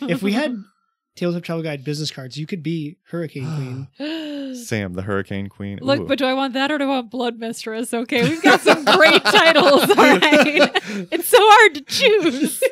If we had Tabletop Travel Guide business cards, you could be Hurricane Queen. Sam, the Hurricane Queen. Look, Ooh. but do I want that or do I want Blood Mistress? Okay, we've got some great titles, all right? It's so hard to choose.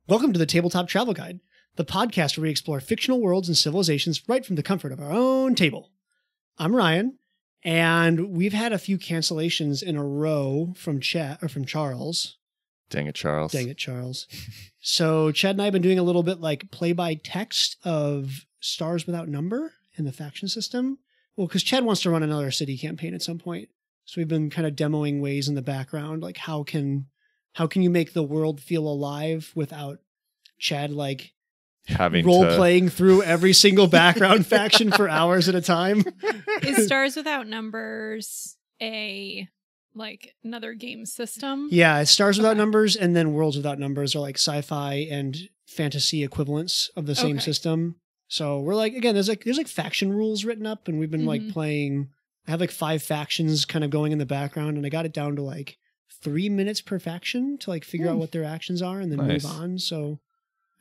Welcome to the Tabletop Travel Guide, the podcast where we explore fictional worlds and civilizations right from the comfort of our own table. I'm Ryan, and we've had a few cancellations in a row from Charles. Dang it, Charles. Dang it, Charles. So Chad and I have been doing a little bit like play-by-text of Stars Without Number in the faction system. Well, because Chad wants to run another city campaign at some point. So we've been kind of demoing ways in the background, like how can you make the world feel alive without Chad like having role-playing through every single background faction for hours at a time? Is Stars Without Numbers another game system? Yeah, it's Stars Without Numbers, and then Worlds Without Numbers are like sci-fi and fantasy equivalents of the same system. So we're like, again, there's like faction rules written up, and we've been like playing. I have like 5 factions kind of going in the background, and I got it down to like 3 minutes per faction to like figure out what their actions are and then move on. So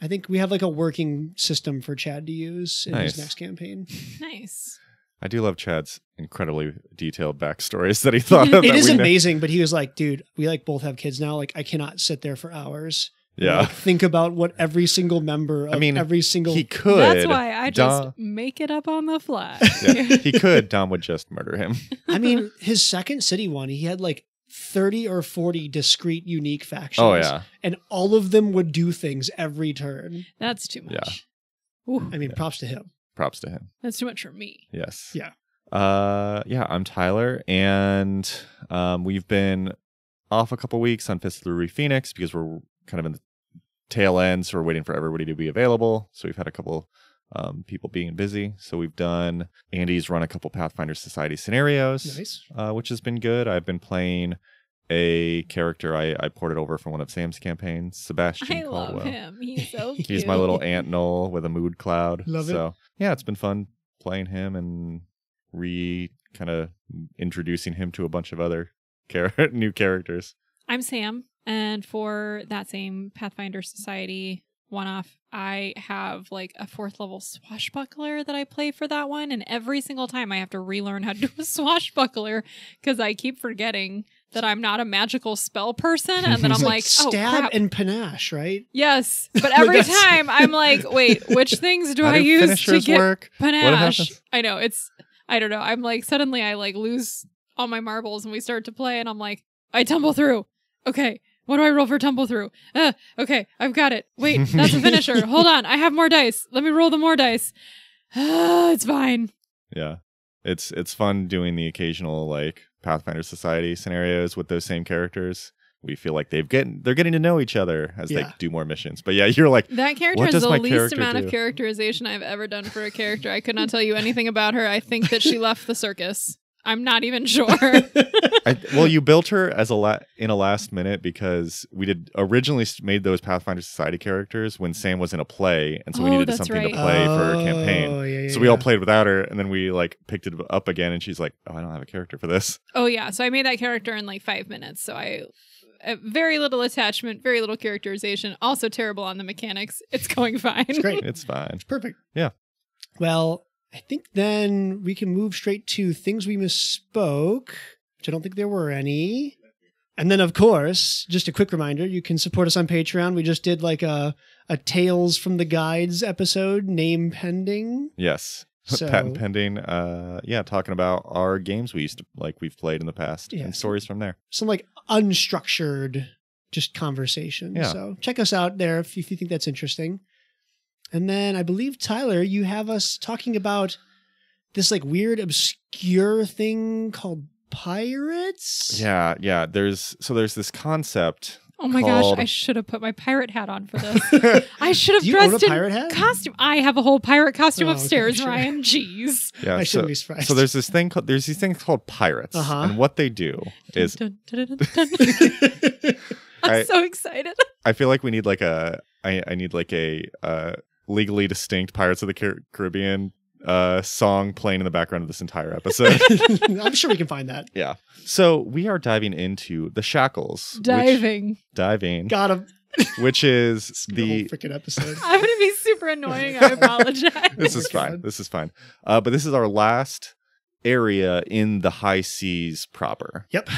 I think we have like a working system for Chad to use in his next campaign. Nice. I do love Chad's incredibly detailed backstories that he thought of. It is amazing, but he was like, dude, we like both have kids now. Like I cannot sit there for hours. Yeah. Like, think about what every single member of every single... He could. That's why I just make it up on the fly. Yeah, he could. Dom would just murder him. I mean, his second city one, he had like 30 or 40 discrete, unique factions. Oh, yeah. And all of them would do things every turn. That's too much. Yeah. Ooh. I mean, props to him. Props to him. That's too much for me. Yes. Yeah. I'm Tyler, and we've been off a couple weeks on Fist Through Phoenix because we're kind of in the tail end, so we're waiting for everybody to be available. So we've had a couple people being busy. So we've done, Andy's run a couple Pathfinder Society scenarios, which has been good. I've been playing a character I ported over from one of Sam's campaigns, Sebastian Caldwell. I love him. He's so cute. He's my little Ant Knoll with a mood cloud. Love it. Yeah, it's been fun playing him and kind of introducing him to a bunch of other new characters. I'm Sam, and for that same Pathfinder Society one-off, I have like a 4th level swashbuckler that I play for that one, and every single time I have to relearn how to do a swashbuckler because I keep forgetting that I'm not a magical spell person, and then I'm like, oh, stab crap. and panache, right? Yes, but every time I'm like, wait, which things do I use to get panache? I know, I don't know. I'm like, suddenly I like lose all my marbles and we start to play and I'm like, I tumble through. Okay, what do I roll for tumble through? Okay, I've got it. Wait, that's a finisher. Hold on, I have more dice. Let me roll the more dice. It's fine. Yeah, it's fun doing the occasional like Pathfinder Society scenarios with those same characters. We feel like they're getting to know each other as they do more missions. But yeah, you're like, that character has the least amount of characterization I've ever done for a character. I could not tell you anything about her. I think that she left the circus. I'm not even sure. Well, you built her as in a last minute because we did originally made those Pathfinder Society characters when Sam was in a play, and so we needed something to play for her campaign. So we all played without her, and then we like picked it up again, and she's like, "Oh, I don't have a character for this." Oh yeah, so I made that character in like 5 minutes. So very little attachment, very little characterization. Also terrible on the mechanics. It's going fine. It's great. It's fine. It's perfect. Yeah. Well, I think then we can move straight to things we misspoke, which I don't think there were any. And then, of course, just a quick reminder, you can support us on Patreon. We just did like a Tales from the Guides episode, name pending. Yes. So, patent pending. Talking about our games we've played in the past and stories from there. Some like unstructured just conversation. Yeah. So check us out there if you think that's interesting. And then I believe, Tyler, you have us talking about this like weird, obscure thing called pirates. Yeah. There's this concept Oh my gosh, I should have put my pirate hat on for this. I should have dressed in pirate hat? Costume. I have a whole pirate costume upstairs, okay, Ryan. Jeez. Yeah, I shouldn't be surprised. So there's these things called pirates. And what they do is... I'm so excited. I feel like we need like I need like a legally distinct Pirates of the Caribbean song playing in the background of this entire episode. I'm sure we can find that. Yeah. So we are diving into the Shackles. Diving. Got him. Which is the freaking episode. I'm going to be super annoying. I apologize. This is fine. This is fine. But this is our last area in the high seas proper. Yep.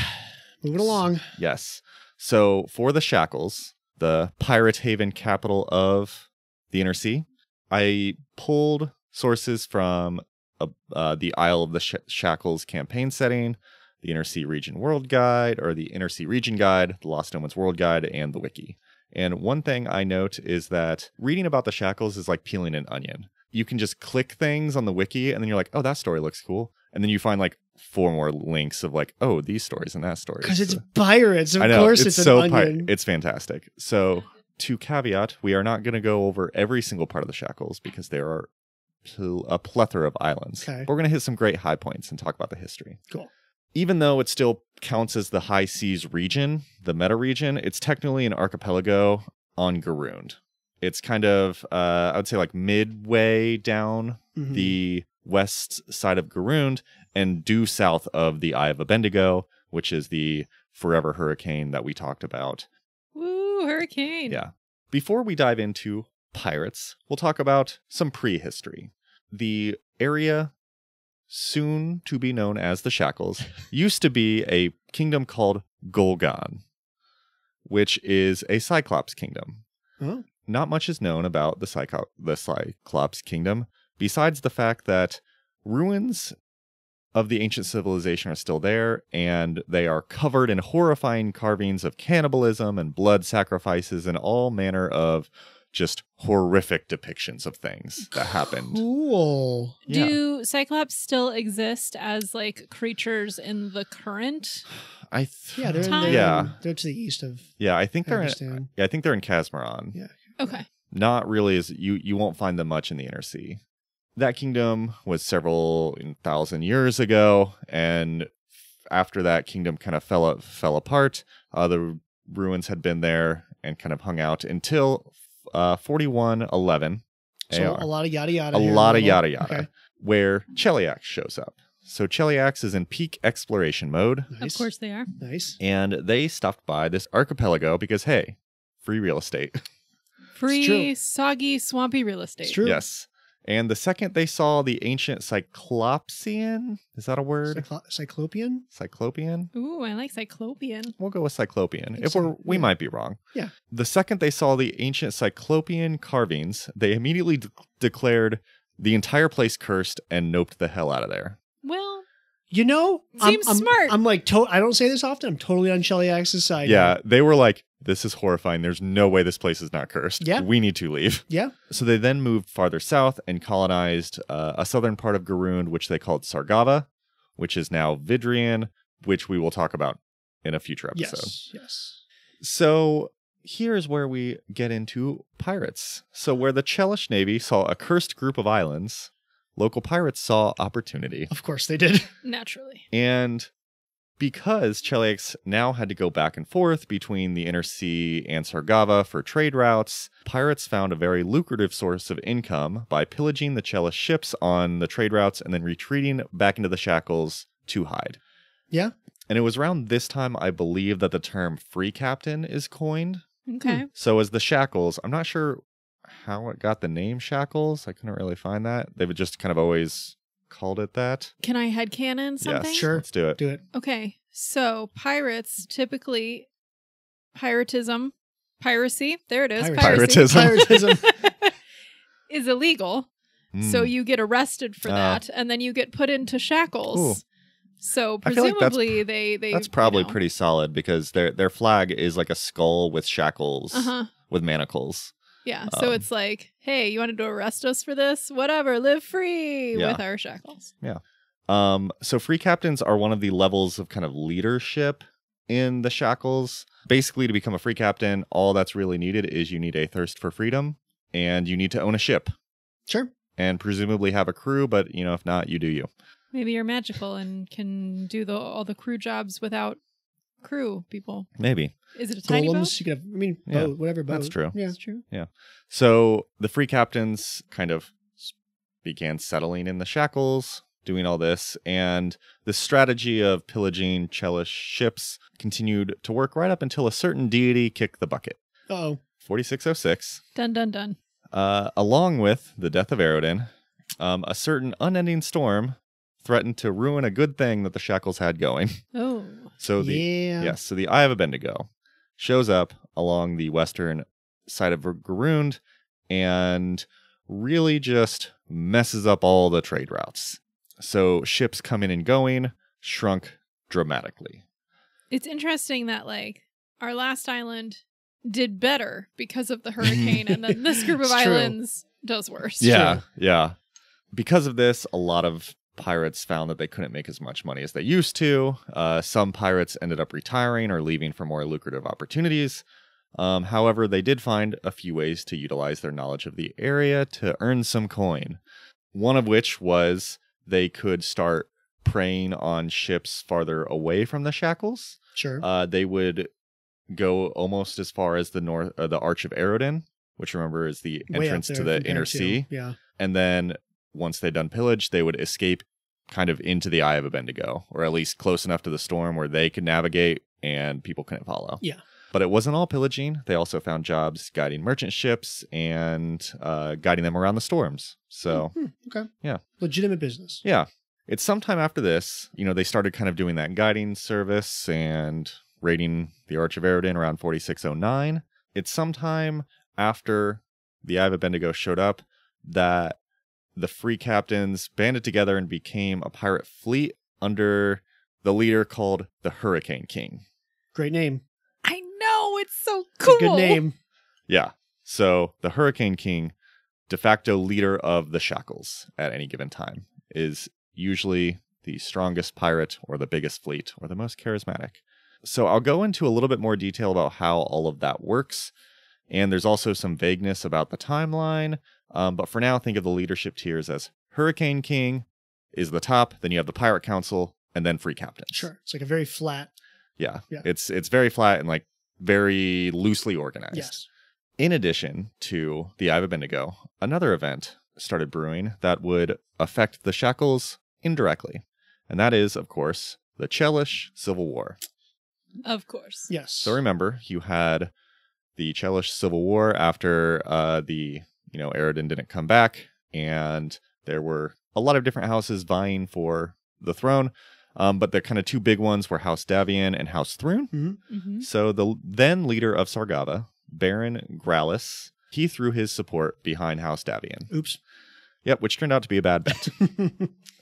Moving along. Yes. So for the Shackles, the pirate haven capital of the Inner Sea, I pulled sources from the Isle of the Shackles campaign setting, the Inner Sea Region World Guide, or the Inner Sea Region Guide, the Lost Omens World Guide, and the Wiki. And one thing I note is that reading about the Shackles is like peeling an onion. You can just click things on the wiki, and then you're like, oh, that story looks cool. And then you find like 4 more links of like, oh, these stories and that story. Because it's pirates. Of course it's so an onion. It's fantastic. So to caveat, we are not going to go over every single part of the Shackles because there are a plethora of islands. Okay. But we're going to hit some great high points and talk about the history. Cool. Even though it still counts as the high seas region, the meta region, it's technically an archipelago on Garund. It's kind of, I would say like midway down the west side of Garund and due south of the Eye of Abendigo, which is the forever hurricane that we talked about. Woo, hurricane. Yeah. Before we dive into pirates, we'll talk about some prehistory. The area soon to be known as the Shackles used to be a kingdom called Golgon, which is a Cyclops kingdom. Oh. Not much is known about the Cyclops kingdom, besides the fact that ruins of the ancient civilization are still there, and they are covered in horrifying carvings of cannibalism and blood sacrifices and all manner of just horrific depictions of things that happened. Cool. Yeah. Do Cyclops still exist as like creatures in the current? They're to the east of. Yeah, I think they're in. Yeah, I think they're in Casmaron. Yeah. Okay. Not really, as you won't find them much in the Inner Sea. That kingdom was several thousand years ago, and after that kingdom kind of fell apart. The ruins had been there and kind of hung out until 4111. So a lot of yada yada. A lot of yada yada. Okay. Where Cheliax shows up. So Cheliax is in peak exploration mode. Nice. Of course they are. Nice. And they stopped by this archipelago because, hey, free real estate. Free, soggy, swampy real estate. It's true. Yes. And the second they saw the ancient Cyclopsian, is that a word? Cyclopean? Cyclopean? Ooh, I like Cyclopean. We'll go with Cyclopean. We might be wrong. Yeah. The second they saw the ancient Cyclopean carvings, they immediately declared the entire place cursed and noped the hell out of there. Well, seems smart. I'm like, I don't say this often. I'm totally on Cheliax's side. Yeah, they were like, this is horrifying. There's no way this place is not cursed. Yeah. We need to leave. Yeah. So they then moved farther south and colonized a southern part of Garund, which they called Sargava, which is now Vidrian, which we will talk about in a future episode. Yes. So here's where we get into pirates. So where the Chelish Navy saw a cursed group of islands, local pirates saw opportunity. Of course they did. Naturally. And because Cheliax now had to go back and forth between the Inner Sea and Sargava for trade routes, pirates found a very lucrative source of income by pillaging the Chelish ships on the trade routes and then retreating back into the Shackles to hide. Yeah. And it was around this time, I believe, that the term free captain is coined. Okay. So as the Shackles, I'm not sure how it got the name Shackles. I couldn't really find that. They've just kind of always called it that. Can I headcanon something? Yes, sure. Let's do it. Do it. Okay. So pirates typically piracy. There it is. Piratism is illegal. So you get arrested for that, and then you get put into shackles. Ooh. So presumably they that's probably pretty solid because their flag is like a skull with shackles with manacles. Yeah, so it's like, hey, you wanted to arrest us for this? Whatever, live free with our shackles. Yeah. So free captains are one of the levels of kind of leadership in the Shackles. Basically, to become a free captain, all that's really needed is you need a thirst for freedom, and you need to own a ship. Sure. And presumably have a crew, but, if not, you do you. Maybe you're magical and can do all the crew jobs without crew people. Maybe. Is it a tiny boat? You could have, boat, whatever boat. That's true. Yeah, that's true. Yeah. So the free captains kind of began settling in the Shackles, doing all this, and the strategy of pillaging Cheliax ships continued to work right up until a certain deity kicked the bucket. 4606. Dun, dun, dun. Along with the death of Aerodin, a certain unending storm threatened to ruin a good thing that the Shackles had going. Oh. So the Eye of Abendigo shows up along the western side of Garund and really just messes up all the trade routes. So ships coming and going shrunk dramatically. It's interesting that our last island did better because of the hurricane, and then this group of islands does worse. Yeah, yeah. Because of this, a lot of pirates found that they couldn't make as much money as they used to. Some pirates ended up retiring or leaving for more lucrative opportunities. However, they did find a few ways to utilize their knowledge of the area to earn some coin. One of which was they could start preying on ships farther away from the Shackles. Sure. They would go almost as far as the Arch of Aerodin, which remember is the entrance to the inner sea. Yeah. And then once they'd done pillage, they would escape kind of into the Eye of Abendigo, or at least close enough to the storm where they could navigate and people couldn't follow. Yeah. But it wasn't all pillaging. They also found jobs guiding merchant ships and guiding them around the storms. So, okay. Yeah. Legitimate business. Yeah. It's sometime after this, they started kind of doing that guiding service and raiding the Arch of Aerodin around 4609. It's sometime after the Eye of Abendigo showed up that the free captains banded together and became a pirate fleet under the leader called the Hurricane King. Great name. I know, it's so cool. It's a good name. Yeah. So the Hurricane King, de facto leader of the Shackles at any given time, is usually the strongest pirate or the biggest fleet or the most charismatic. So I'll go into a little bit more detail about how all of that works. And there's also some vagueness about the timeline. But for now, think of the leadership tiers as Hurricane King is the top, then you have the Pirate Council, and then free captains. Sure. It's like a very flat. Yeah. It's very flat and very loosely organized. Yes. In addition to the Eye of Abendigo, another event started brewing that would affect the Shackles indirectly. And that is, of course, the Cheliax Civil War. Of course. Yes. So remember, you had the Cheliax Civil War after Aerodin didn't come back, and there were a lot of different houses vying for the throne. But the kind of two big ones were House Davian and House Thrune. Mm-hmm. Mm-hmm. So the then leader of Sargava, Baron Gralis, he threw his support behind House Davian. Oops. Yep, which turned out to be a bad bet.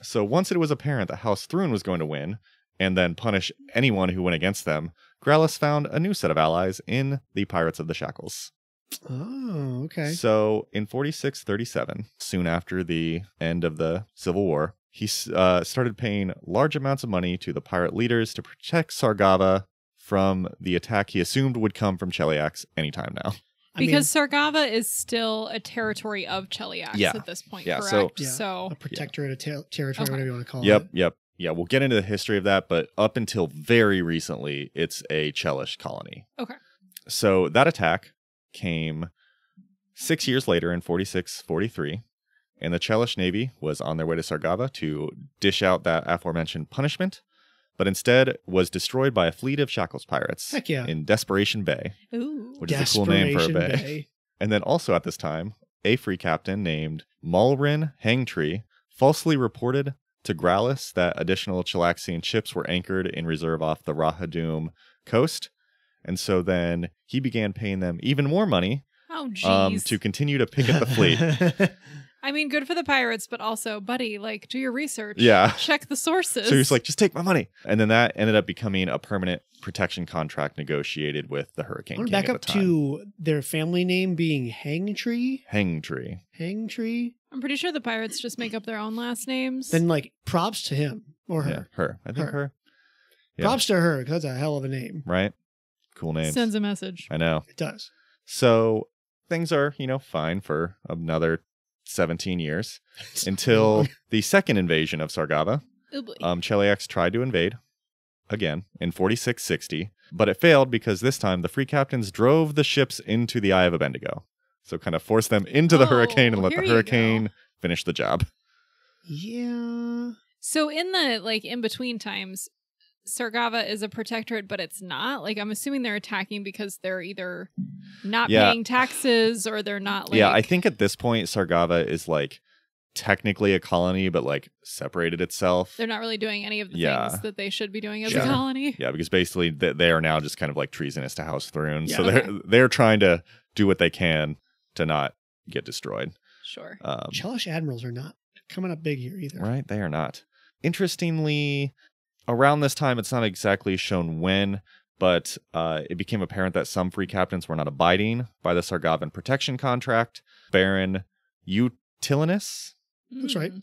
So once it was apparent that House Thrune was going to win and then punish anyone who went against them, Gralis found a new set of allies in the Pirates of the Shackles. Oh, okay. So in 4637, soon after the end of the Civil War, he started paying large amounts of money to the pirate leaders to protect Sargava from the attack he assumed would come from Cheliax anytime now. Because Sargava is still a territory of Cheliax at this point, correct? So a protectorate of territory, whatever you want to call it. Yep. Yeah, we'll get into the history of that, but up until very recently, it's a Cheliax colony. Okay. So that attack came 6 years later in 4643, and the Cheliax Navy was on their way to Sargava to dish out that aforementioned punishment, but instead was destroyed by a fleet of Shackles pirates in Desperation Bay, which is a cool name for a bay. And then also at this time, a free captain named Malrin Hangtree falsely reported to Gralis that additional Chelaxian ships were anchored in reserve off the Rahadum coast. And so then he began paying them even more money to continue to picket the fleet. I mean, good for the pirates, but also, buddy, do your research. Yeah. Check the sources. So he's like, just take my money. And then that ended up becoming a permanent protection contract negotiated with the Hurricane King back at up the time. to their family name being Hangtree. Hangtree. I'm pretty sure the pirates just make up their own last names. Then, props to him or her. Yeah, her. I think her. Props to her, because that's a hell of a name. Right? Cool name. Sends a message. I know. It does. So things are, fine for another 17 years until the second invasion of Sargava. Oh boy. Cheliax tried to invade again in 4660, but it failed because this time the free captains drove the ships into the Eye of Abendigo. So kind of forced them into the hurricane and let the hurricane finish the job. Yeah. So in the in between times, Sargava is a protectorate, but it's not. I'm assuming they're attacking because they're either not paying taxes or they're not Yeah, I think at this point Sargava is technically a colony, but separated itself. They're not really doing any of the things that they should be doing as a colony. Yeah, because basically they are now just kind of treasonous to House Thrune. Yeah. So they're trying to do what they can to not get destroyed. Sure. Chelish admirals are not coming up big here either. Right, they are not. Interestingly, around this time, it's not exactly shown when, but it became apparent that some free captains were not abiding by the Sargavan protection contract. Baron Utilinus, that's right,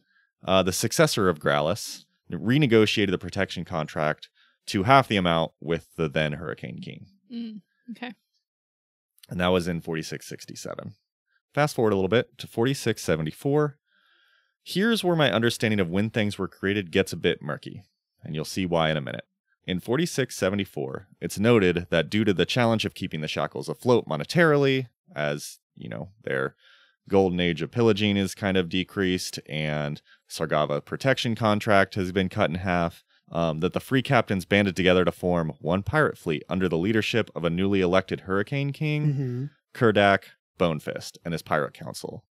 the successor of Grallis, renegotiated the protection contract to half the amount with the then Hurricane King. Okay. And that was in 4667. Fast forward a little bit to 4674. Here's where my understanding of when things were created gets a bit murky, and you'll see why in a minute. In 4674, it's noted that due to the challenge of keeping the Shackles afloat monetarily, as, their golden age of pillaging is kind of decreased, and Sargava protection contract has been cut in half, that the free captains banded together to form one pirate fleet under the leadership of a newly elected Hurricane King, Kurdak Bonefist, and his pirate council.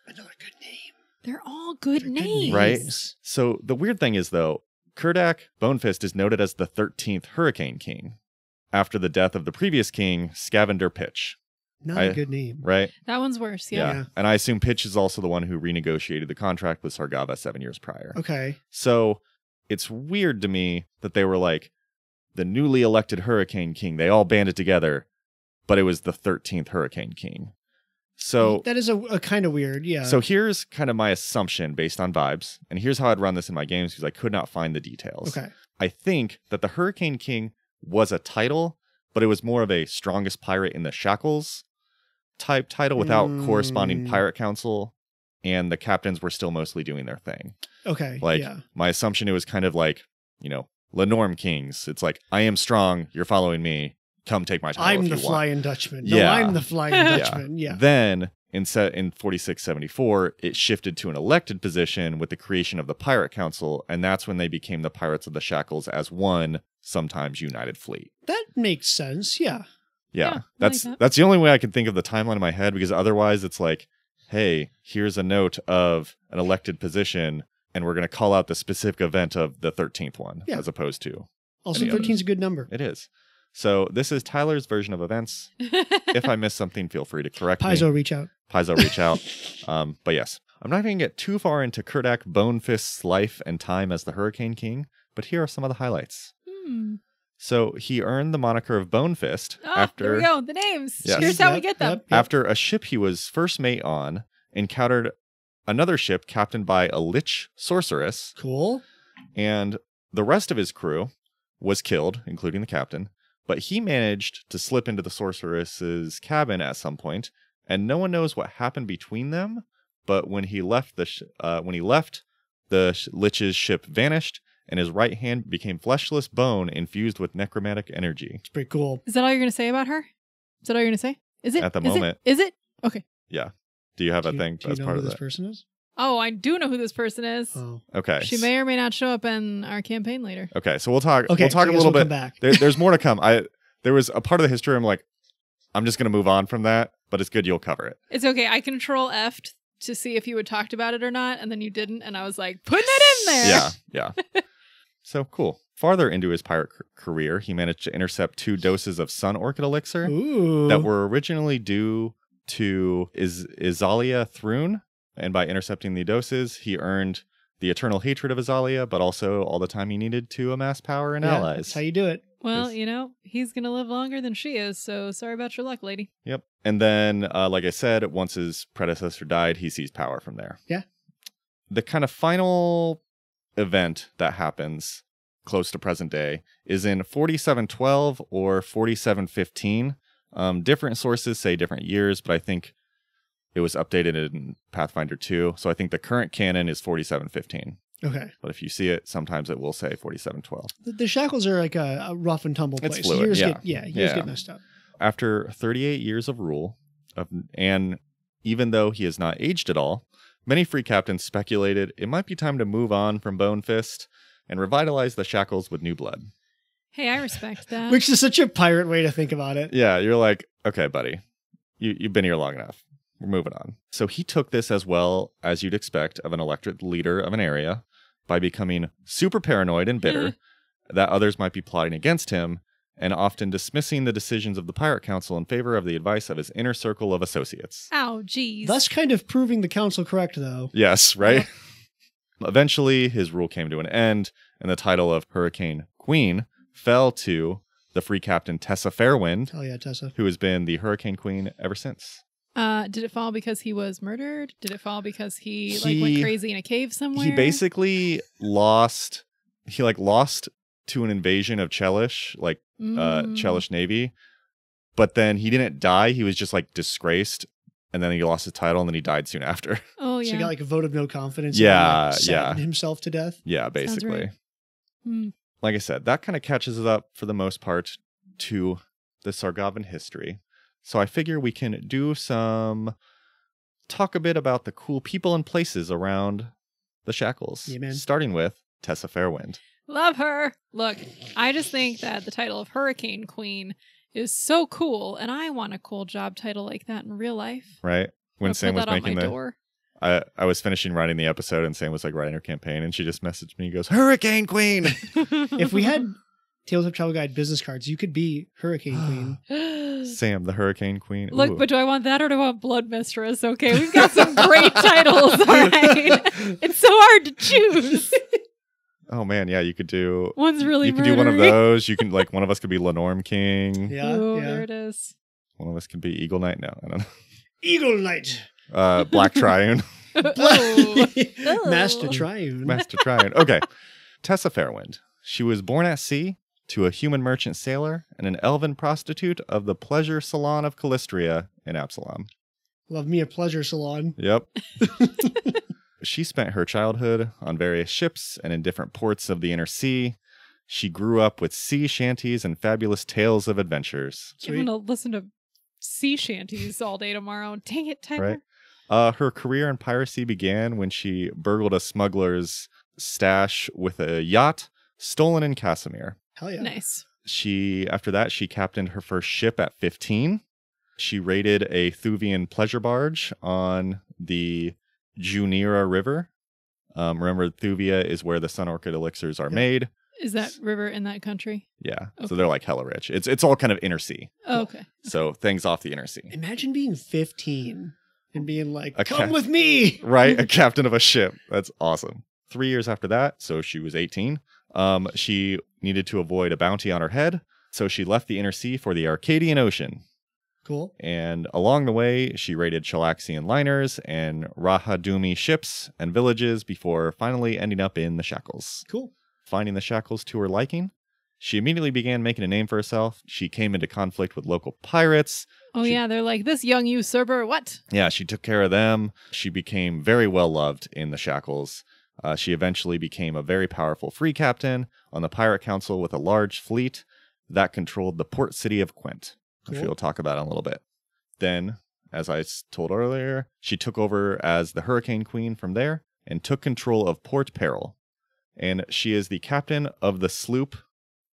Another good name. They're all good names. Right? So the weird thing is, though, Kurdak Bonefist is noted as the 13th Hurricane King, after the death of the previous king, Scavander Pitch. Not a good name. Right? That one's worse, yeah. And I assume Pitch is also the one who renegotiated the contract with Sargava 7 years prior. Okay. So it's weird to me that they were the newly elected Hurricane King. They all banded together, but it was the 13th Hurricane King. So that is a kind of weird, yeah. So here's kind of my assumption based on vibes, and here's how I'd run this in my games because I could not find the details. Okay. I think that the Hurricane King was a title, but it was more of a strongest pirate in the Shackles type title without corresponding pirate council, and the captains were still mostly doing their thing. Okay. My assumption, it was kind of Lenorm Kings. It's I am strong, you're following me. Come take my title. I'm the Flying Dutchman. No, I'm the Flying Dutchman. Yeah. Then in 4674, it shifted to an elected position with the creation of the Pirate Council, and that's when they became the Pirates of the Shackles as one, sometimes united fleet. That makes sense. Yeah. Yeah. That's the only way I can think of the timeline in my head, because otherwise it's hey, here's a note of an elected position, and we're going to call out the specific event of the 13th one, as opposed to. Also, 13 is a good number. It is. So this is Tyler's version of events. If I miss something, feel free to correct me. Paizo, reach out. But yes, I'm not going to get too far into Kurdak Bonefist's life and time as the Hurricane King, but here are some of the highlights. So he earned the moniker of Bonefist after... There we go, the names. Yes. Here's how we get them. After a ship he was first mate on encountered another ship captained by a lich sorceress. Cool. And the rest of his crew was killed, including the captain. But he managed to slip into the sorceress's cabin at some point, and no one knows what happened between them. But when he left the lich's ship vanished, and his right hand became fleshless bone infused with necromantic energy. It's pretty cool. Is that all you're going to say about her? Is that all you're going to say? Is it at the moment? Is it? Okay. Yeah. Do you have a thing as part of this that? Person is? Oh, I do know who this person is. Oh. Okay. She may or may not show up in our campaign later. Okay, so we'll talk. Okay, we'll talk a little bit. There's more to come. There was a part of the history. I'm just going to move on from that, but it's good you'll cover it. It's okay. I Control F'd to see if you had talked about it or not, and then you didn't, and I was like, putting it in there. Yeah. So cool. Farther into his pirate career, he managed to intercept 2 doses of Sun Orchid Elixir that were originally due to Izalia Thrune. And by intercepting the doses, he earned the eternal hatred of Izalia, but also all the time he needed to amass power and allies. That's how you do it. Well, he's going to live longer than she is, so sorry about your luck, lady. Yep. And then, like I said, once his predecessor died, he seized power from there. Yeah. The kind of final event that happens close to present day, is in 4712 or 4715. Different sources say different years, but I think it was updated in Pathfinder 2. So I think the current canon is 4715. Okay. But if you see it, sometimes it will say 4712. The Shackles are like a rough and tumble place. It's fluid, years get messed up. After 38 years of rule, and even though he has not aged at all, many free captains speculated it might be time to move on from Bone Fist and revitalize the Shackles with new blood. Hey, I respect that. Which is such a pirate way to think about it. Yeah, you're like, okay, buddy, you've been here long enough. We're moving on. So he took this as well as you'd expect of an elected leader of an area by becoming super paranoid and bitter that others might be plotting against him, and often dismissing the decisions of the Pirate Council in favor of the advice of his inner circle of associates. Ow, geez. Thus kind of proving the council correct, though. Yes, right? Eventually, his rule came to an end, and the title of Hurricane Queen fell to the free captain Tessa Fairwind. Oh yeah, Tessa. Who has been the Hurricane Queen ever since. Did it fall because he was murdered? Did it fall because he went crazy in a cave somewhere? He basically lost to an invasion of Chelish, Chelish Navy. But then he didn't die. He was just disgraced. And then he lost his title and then he died soon after. Oh, yeah. So he got a vote of no confidence. Yeah, and saddened himself to death. Yeah, basically. Right. Like I said, that kind of catches us up for the most part to the Sargovan history. So I figure we can talk a bit about the cool people and places around the Shackles. Yeah, man. Starting with Tessa Fairwind. Love her. Look, I just think that the title of Hurricane Queen is so cool, and I want a cool job title like that in real life. Right? When Sam was making door. I was finishing writing the episode and Sam was writing her campaign and she just messaged me and goes, Hurricane Queen! If we had Tales of Travel Guide business cards, you could be Hurricane Queen. Sam, the Hurricane Queen. Look, Ooh. But do I want that or do I want Blood Mistress? Okay, we've got some great titles, all right? It's so hard to choose. Oh man, yeah, you could do... One's really You could do one of those. You can, one of us could be Lenorm King. Yeah, there it is. One of us could be Eagle Knight. No, I don't know. Eagle Knight. Black Triune. Master Triune. Master Triune. Okay. Tessa Fairwind. She was born at sea to a human merchant sailor and an elven prostitute of the pleasure salon of Calistria in Absalom. Love me a pleasure salon. Yep. She spent her childhood on various ships and in different ports of the inner sea. She grew up with sea shanties and fabulous tales of adventures. I'm going to listen to sea shanties all day tomorrow. Dang it, Tyler. Right. Her career in piracy began when she burgled a smuggler's stash with a yacht stolen in Casimir. Hell yeah. Nice. After that, she captained her first ship at 15. She raided a Thuvian pleasure barge on the Junira River. Remember, Thuvia is where the Sun Orchid elixirs are made. Is that river in that country? Yeah. Okay. So they're hella rich. It's all kind of inner sea. Oh, okay. So things off the inner sea. Imagine being 15 and being come with me. Right. A captain of a ship. That's awesome. 3 years after that, so she was 18, she needed to avoid a bounty on her head. So she left the inner sea for the Arcadian Ocean. Cool. And along the way, she raided Chelaxian liners and Rahadumi ships and villages before finally ending up in the Shackles. Cool. Finding the Shackles to her liking, she immediately began making a name for herself. She came into conflict with local pirates. Oh, yeah. They're like, this young usurper, what? Yeah, she took care of them. She became very well loved in the Shackles. She eventually became a very powerful free captain on the Pirate Council with a large fleet that controlled the port city of Quent, which we'll talk about in a little bit. Then, as I told earlier, she took over as the Hurricane Queen from there and took control of Port Peril. And she is the captain of the sloop,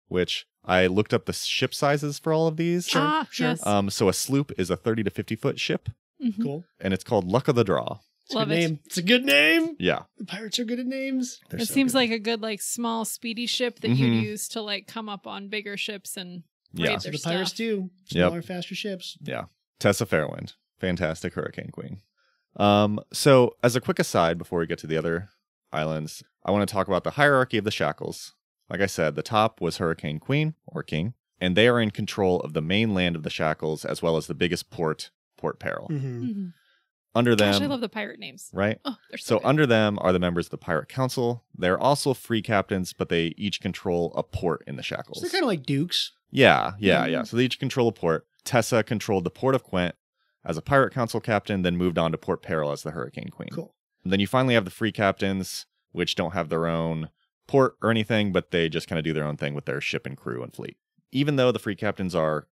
which I looked up the ship sizes for all of these. Sure. Yes. So a sloop is a 30 to 50 foot ship. Mm-hmm. Cool. And it's called Luck of the Draw. It's a good name. It's a good name. Yeah. The pirates are good at names. It seems like a good you'd speedy ship that you'd use to come up on bigger ships and raid their the stuff. pirates do. Smaller, faster ships. Yeah. Tessa Fairwind. Fantastic Hurricane Queen. So as a quick aside before we get to the other islands, I want to talk about the hierarchy of the Shackles. Like I said, the top was Hurricane Queen, or King, and they are in control of the main land of the Shackles as well as the biggest port, Port Peril. Mm-hmm. Mm-hmm. Under them, Gosh, I love the pirate names. Right? Oh, they're so good. Under them are the members of the Pirate Council. They're also free captains, but they each control a port in the Shackles. So they're kind of like dukes. Yeah. So they each control a port. Tessa controlled the port of Quent as a Pirate Council captain, then moved on to Port Peril as the Hurricane Queen. Cool. And then you finally have the free captains, which don't have their own port or anything, but they just kind of do their own thing with their ship and crew and fleet. Even though the free captains are,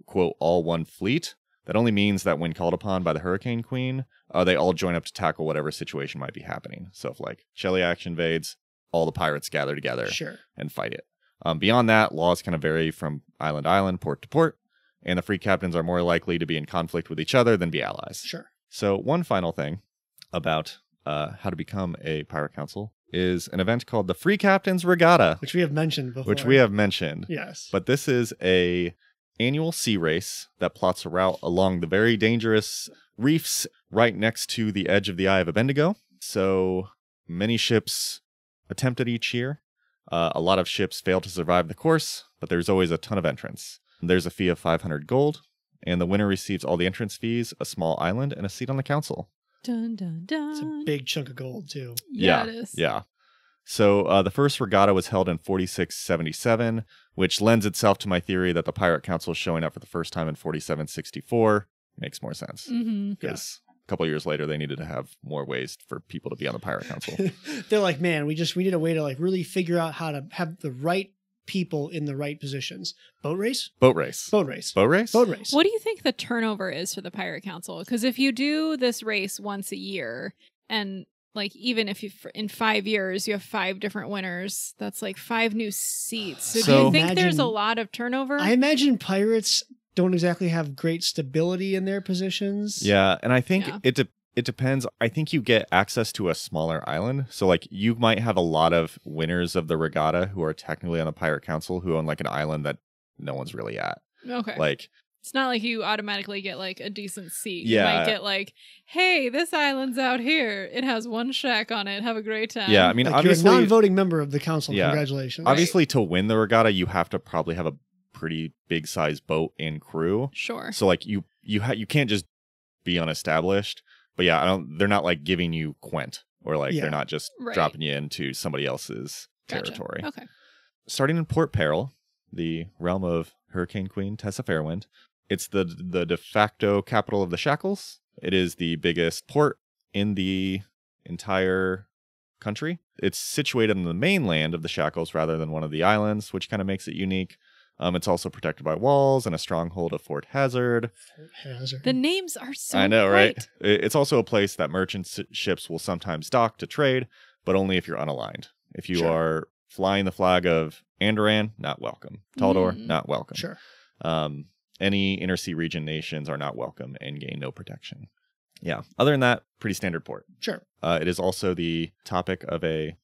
quote, all one fleet, that only means that when called upon by the Hurricane Queen, they all join up to tackle whatever situation might be happening. So if like Cheliax invades, all the pirates gather together and fight it. Beyond that, laws kind of vary from island to island, port to port, and the free captains are more likely to be in conflict with each other than be allies. Sure. So one final thing about how to become a pirate council is an event called the Free Captains Regatta. Which we have mentioned before. Yes. But this is a annual sea race that plots a route along the very dangerous reefs right next to the edge of the Eye of Abendigo. So many ships attempt it each year. A lot of ships fail to survive the course, but there's always a ton of entrants. There's a fee of 500 gold, and the winner receives all the entrance fees, a small island, and a seat on the council. Dun, dun, dun. It's a big chunk of gold, too. Yeah, it is. Yeah. So the first regatta was held in 4677, which lends itself to my theory that the Pirate Council showing up for the first time in 4764 makes more sense. Because a couple years later, they needed to have more ways for people to be on the Pirate Council. They're like, man, we need a way to like really figure out how to have the right people in the right positions. Boat race? Boat race. Boat race. Boat race? Boat race. What do you think the turnover is for the Pirate Council? Because if you do this race once a year, and like even if you in 5 years you have 5 different winners, that's like 5 new seats. So do you think there's a lot of turnover? I imagine pirates don't exactly have great stability in their positions. Yeah, and I think it depends. I think you get access to a smaller island. So like you might have a lot of winners of the regatta who are technically on the Pirate Council who own like an island that no one's really at. Okay. Like it's not like you automatically get like a decent seat. Yeah. You might get like, hey, this island's out here. It has 1 shack on it. Have a great time. Yeah, I mean, like obviously, you're a non-voting member of the council. Yeah. Congratulations. Obviously, to win the regatta, you have to probably have a pretty big size boat and crew. Sure. So like you can't just be unestablished. But yeah, they're not like giving you Quent or like they're not just dropping you into somebody else's territory. Okay. Starting in Port Peril, the realm of Hurricane Queen Tessa Fairwind. It's the de facto capital of the Shackles. It is the biggest port in the entire country. It's situated on the mainland of the Shackles rather than one of the islands, which kind of makes it unique. It's also protected by walls and a stronghold of Fort Hazard. Fort Hazard. The names are so I know, great. right? It's also a place that merchant ships will sometimes dock to trade, but only if you're unaligned. If you are flying the flag of Andoran, not welcome. Taldor, not welcome. Sure. Any inner sea region nations are not welcome and gain no protection. Yeah. Other than that, pretty standard port. Sure. It is also the topic of a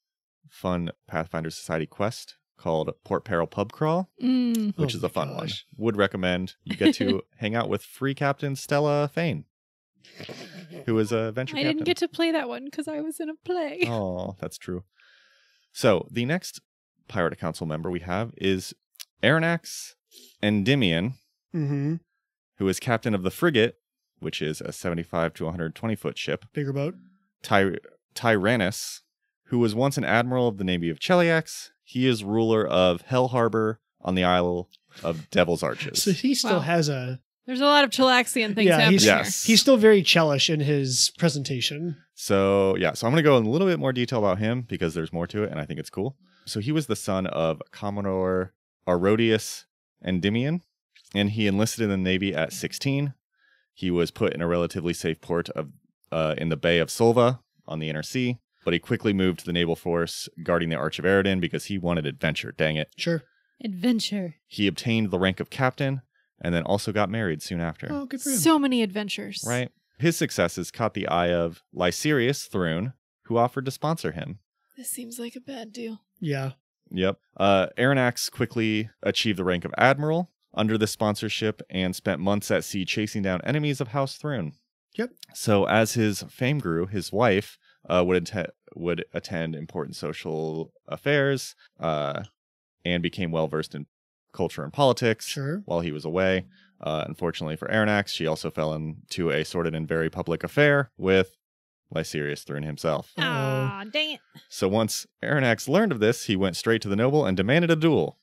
fun Pathfinder Society quest called Port Peril Pub Crawl, which is a fun one. Would recommend. You get to hang out with free captain Stella Fane, who is a venture captain. I didn't get to play that one because I was in a play. Oh, that's true. So the next Pirate Council member we have is Aranax Endymion, who is captain of the frigate, which is a 75 to 120 foot ship. Bigger boat. Tyrannus, who was once an admiral of the Navy of Cheliax. He is ruler of Hell Harbor on the Isle of Devil's Arches. So he still has a... There's a lot of Chelaxian things happening here. He's still very Chelish in his presentation. So I'm going to go in a little bit more detail about him because there's more to it and I think it's cool. So he was the son of Commodore Arodius Endymion, and he enlisted in the Navy at 16. He was put in a relatively safe port in the Bay of Solva on the Inner Sea. But he quickly moved to the naval force guarding the Arch of Eridan because he wanted adventure, dang it. Sure. Adventure. He obtained the rank of captain and then also got married soon after. Oh, good for him. So many adventures. Right. His successes caught the eye of Lysirius Thrune, who offered to sponsor him. This seems like a bad deal. Yeah. Yep. Aranax quickly achieved the rank of admiral under this sponsorship and spent months at sea chasing down enemies of House Thrune. Yep. So as his fame grew, his wife would attend important social affairs and became well-versed in culture and politics while he was away. Unfortunately for Aranax, she also fell into a sordid and very public affair with Lysirius Thrun himself. Ah, dang it. So once Aranax learned of this, he went straight to the noble and demanded a duel.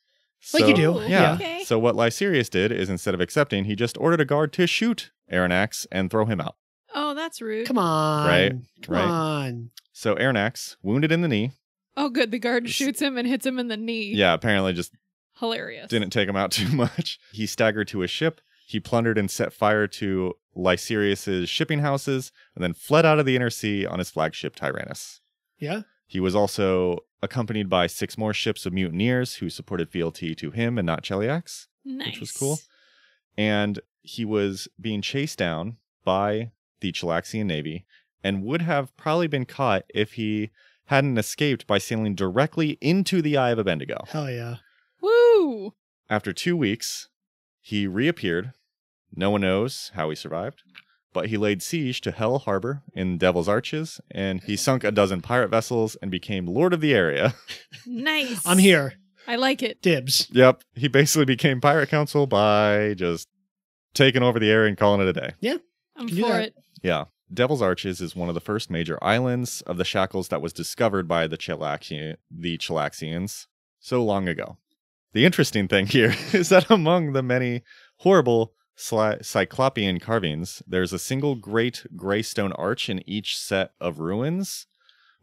Like you do. Yeah. Okay. So what Lysirius did is instead of accepting, he just ordered a guard to shoot Aranax and throw him out. Oh, that's rude. Come on. Right. Come on. So Aranax, wounded in the knee. Oh, good. The guard shoots him and hits him in the knee. Yeah, apparently just Hilarious. didn't take him out too much. He staggered to his ship. He plundered and set fire to Lysirius's shipping houses and then fled out of the inner sea on his flagship Tyrannus. Yeah. He was also accompanied by 6 more ships of mutineers who supported fealty to him and not Cheliax, Nice. which was cool. And he was being chased down by the Chelaxian Navy and would have probably been caught if he hadn't escaped by sailing directly into the Eye of Abendigo. Hell yeah. Woo! After 2 weeks, he reappeared. No one knows how he survived, but he laid siege to Hell Harbor in Devil's Arches, and he sunk a dozen pirate vessels and became lord of the area. Nice. I'm here. I like it. Dibs. Yep, he basically became pirate council by just taking over the area and calling it a day. Yeah. I'm Can do for that. it. Yeah. Devil's Arches is one of the first major islands of the Shackles that was discovered by the Chelaxians so long ago. The interesting thing here is that among the many horrible Cyclopean carvings, there's a single great gray stone arch in each set of ruins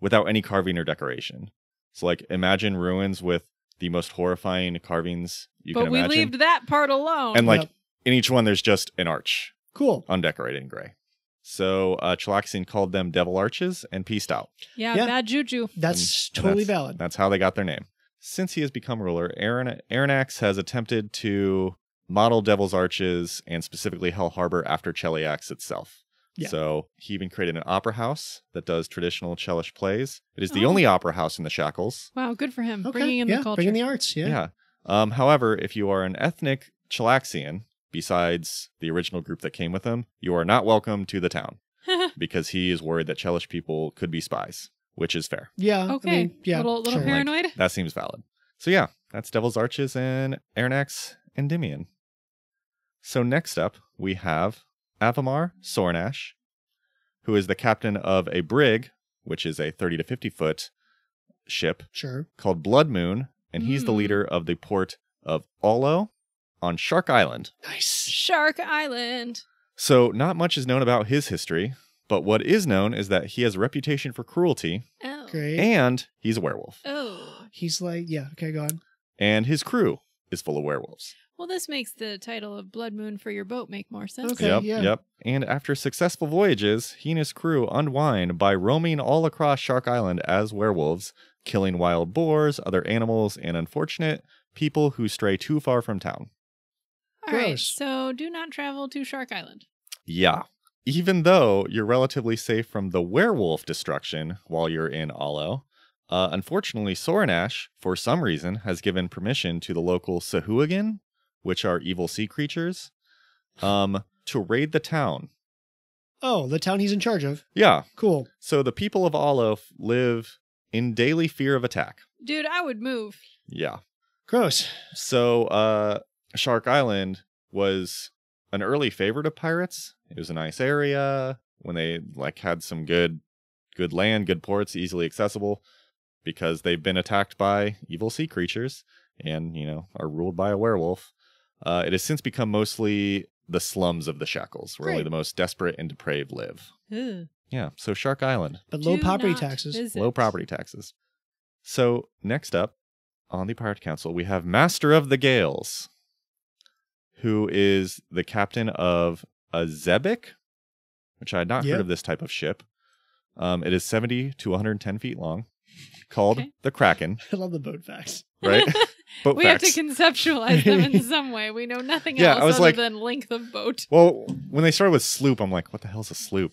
without any carving or decoration. So, like, imagine ruins with the most horrifying carvings you can imagine. But we leave that part alone. And, like, Yep. in each one, there's just an arch, Cool. undecorated in gray. So, Chelaxian called them Devil Arches and peaced out. yeah, Yeah. bad juju. That's And totally valid. That's how they got their name. Since he has become ruler, Aranax has attempted to model Devil's Arches and specifically Hell Harbor after Cheliax itself. Yeah. So he even created an opera house that does traditional Chelish plays. It is the Oh. only opera house in the Shackles. Wow, good for him. Okay. Bringing in yeah. the culture. Bringing the arts. Yeah. However, if you are an ethnic Chelaxian, besides the original group that came with him, you are not welcome to the town because he is worried that Chelish people could be spies, which is fair. Yeah. Okay. I mean, yeah. Little sure. paranoid. That seems valid. So yeah, that's Devil's Arches and Aranax Endymion. So next up, we have Avamar Sornash, who is the captain of a brig, which is a 30 to 50 foot ship Sure. called Blood Moon, and he's the leader of the port of Olo on Shark Island. Nice. Shark Island. So not much is known about his history, but what is known is that he has a reputation for cruelty, Oh. Great. and he's a werewolf. Oh. He's like, yeah. Okay, go on. And his crew is full of werewolves. Well, this makes the title of Blood Moon for your boat make more sense. Okay. Yep. And after successful voyages, he and his crew unwind by roaming all across Shark Island as werewolves, killing wild boars, other animals, and unfortunate people who stray too far from town. All right, Gross. so do not travel to Shark Island. Yeah. Even though you're relatively safe from the werewolf destruction while you're in Olo, unfortunately, Sornash, for some reason, has given permission to the local Sahuagin, which are evil sea creatures, to raid the town. Oh, the town he's in charge of. Yeah. Cool. So the people of Olo live in daily fear of attack. Dude, I would move. Yeah. Gross. So Shark Island was an early favorite of pirates. It was a nice area when they had some good land, good ports, easily accessible, because they've been attacked by evil sea creatures and, are ruled by a werewolf. It has since become mostly the slums of the Shackles, where only Great. the most desperate and depraved live. Ugh. Yeah, so Shark Island. But low Do property not taxes. visit. Low property taxes. So next up on the Pirate Council, we have Master of the Gales, who is the captain of a Zebek, which I had not heard of this type of ship. It is 70 to 110 feet long, called the Kraken, I love the boat facts. right? Boat We facts. have to conceptualize them in some way. We know nothing Yeah, else I was other like- than length of boat. Well, when they started with sloop, I'm like, what the hell's a sloop?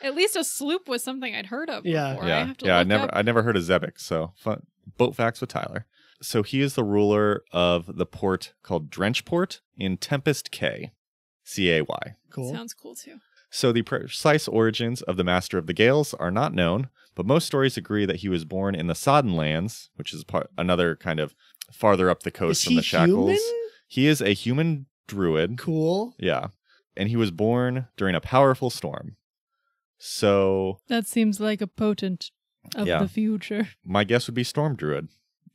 At least a sloop was something I'd heard of Yeah. before. I Yeah, have to I look never, up. I never heard of Zebek. So fun. Boat facts with Tyler. So he is the ruler of the port called Drenchport in Tempest Cay, C-A-Y. Cool. Sounds cool too. So the precise origins of the Master of the Gales are not known, but most stories agree that he was born in the Sodden Lands, which is another kind of farther up the coast Is from the he Shackles. human? He is a human druid. Cool. Yeah. And he was born during a powerful storm. So that seems like a potent of the future. My guess would be storm druid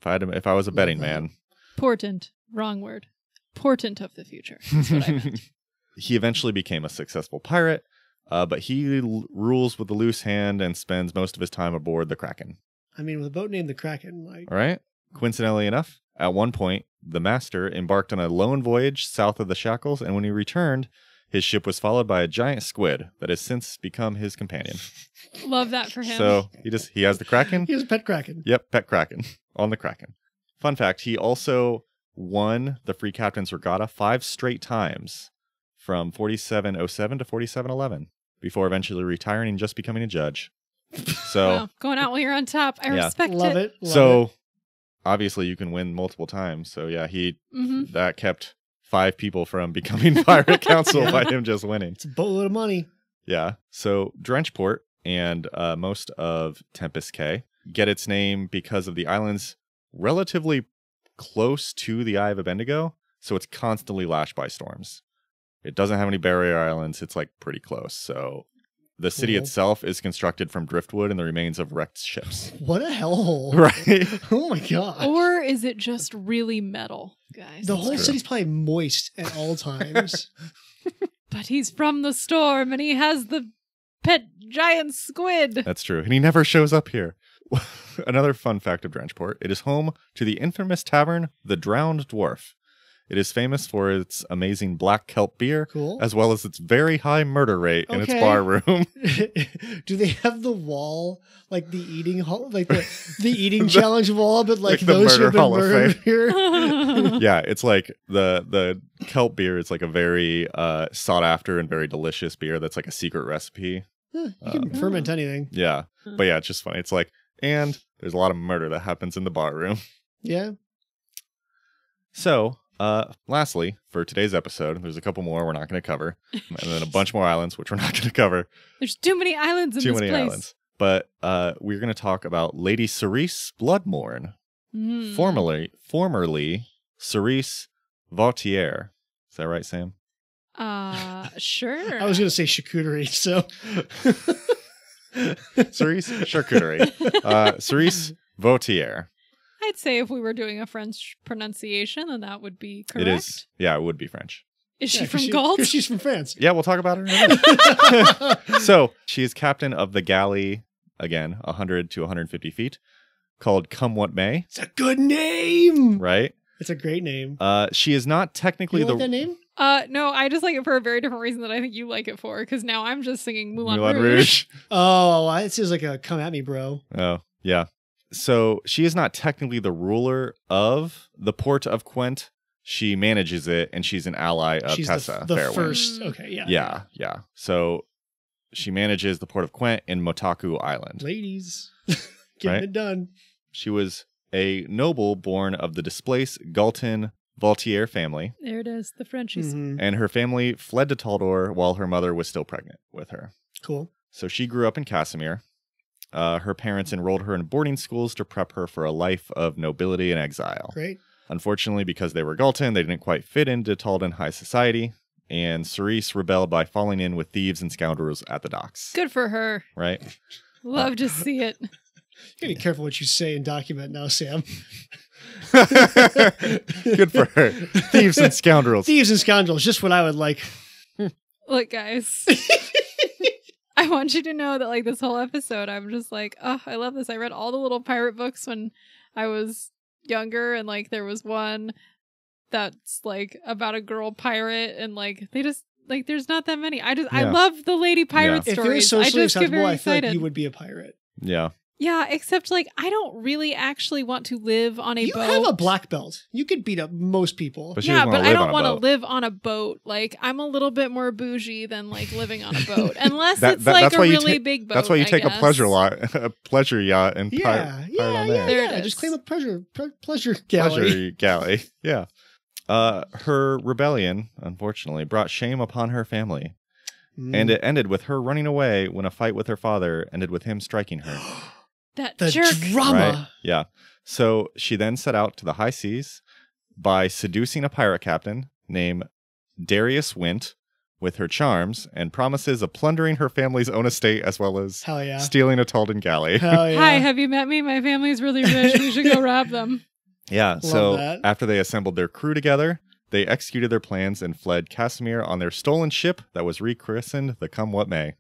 if I was a betting man. Portent. Wrong word. Portent of the future. That's what I meant. He eventually became a successful pirate, but he rules with a loose hand and spends most of his time aboard the Kraken. I mean, with a boat named the Kraken, All right. Coincidentally enough, at one point, the master embarked on a lone voyage south of the Shackles, and when he returned, his ship was followed by a giant squid that has since become his companion. Love that for him. So he has the Kraken. He has a pet Kraken. Yep, pet Kraken on the Kraken. Fun fact, he also won the Free Captain's Regatta 5 straight times from 4707 to 4711 before eventually retiring and just becoming a judge. So wow. Going out while you're on top. I respect Love it. Love it. Obviously you can win multiple times. So yeah, that kept 5 people from becoming Pirate Council by him just winning. It's a boatload of money. Yeah. So Drenchport and most of Tempest Cay get its name because of the island's relatively close to the Eye of Abendigo. So it's constantly lashed by storms. It doesn't have any barrier islands. It's like pretty close. So the city itself is constructed from driftwood and the remains of wrecked ships. What a hellhole. Right? Oh my god. Or is it just really metal, guys? The whole city's probably moist at all times. But he's from the storm and he has the pet giant squid. That's true. And he never shows up here. Another fun fact of Drenchport, it is home to the infamous tavern, The Drowned Dwarf. It is famous for its amazing black kelp beer, as well as its very high murder rate in its bar room. Do they have the wall, like the eating hall, like the eating challenge wall, but like those who have been murdered here? Yeah, it's like the kelp beer is like a very sought after and very delicious beer that's like a secret recipe. You can ferment anything. Yeah, but yeah, it's just funny. It's like, and there's a lot of murder that happens in the bar room. Yeah. So, lastly, for today's episode, there's a couple more we're not going to cover, and then a bunch more islands, which we're not going to cover. There's too many islands in this place. Too many islands. But we're going to talk about Lady Cerise Bloodmorn, formerly Cerise Vautier. Is that right, Sam? Sure. I was going to say charcuterie, so... Cerise Charcuterie. Cerise Vautier. I'd say if we were doing a French pronunciation, then that would be correct. It is. Yeah, it would be French. Is she from Gault? Because she's from France. Yeah, we'll talk about her in a minute. So, she is captain of the galley, again, 100 to 150 feet, called Come What May. It's a good name! Right? It's a great name. She is not technically you like that name? No, I just like it for a very different reason that I think you like it for, because now I'm just singing Moulin Rouge. Oh, it sounds like a come at me, bro. Oh, yeah. So she is not technically the ruler of the port of Quent. She manages it, and she's an ally of Tessa. The first. Okay, yeah. Yeah. So she manages the port of Quent in Motaku Island. Ladies, getting it done. She was a noble born of the displaced Galton Vautier family. There it is, the Frenchies. Mm-hmm. And her family fled to Taldor while her mother was still pregnant with her. Cool. So she grew up in Casimir. Her parents enrolled her in boarding schools to prep her for a life of nobility and exile. Great. Unfortunately, because they were Galton, they didn't quite fit into Taldan high society, and Cerise rebelled by falling in with thieves and scoundrels at the docks. Good for her. Right? Love to see it. You gotta be careful what you say and document now, Sam. Good for her. Thieves and scoundrels. Thieves and scoundrels, just what I would like. Look, guys. I want you to know that, like, this whole episode, I'm just like, oh, I love this. I read all the little pirate books when I was younger, and, like, there was one that's, like, about a girl pirate, and, like, they just, like, there's not that many. I love the lady pirate stories. If it was socially acceptable, I feel excited. like you would be a pirate. Yeah. Yeah, except, like, I don't really actually want to live on a boat. You have a black belt. You could beat up most people. But I don't want to live on a boat. Like, I'm a little bit more bougie than, like, living on a boat. Unless it's, like, a really big boat, that's why you take a pleasure yacht and pirate on there. There it is. Just claim a pleasure galley. Pleasure galley, yeah. Her rebellion, unfortunately, brought shame upon her family. And it ended with her running away when a fight with her father ended with him striking her. The jerk. Drama. Right? Yeah. So she then set out to the high seas by seducing a pirate captain named Darius Wint with her charms and promises of plundering her family's own estate as well as stealing a Taldan galley. Hell yeah. Hi, have you met me? My family's really rich. We should go rob them. Yeah, Love so that. after they assembled their crew together, they executed their plans and fled Casimir on their stolen ship that was rechristened the Come What May.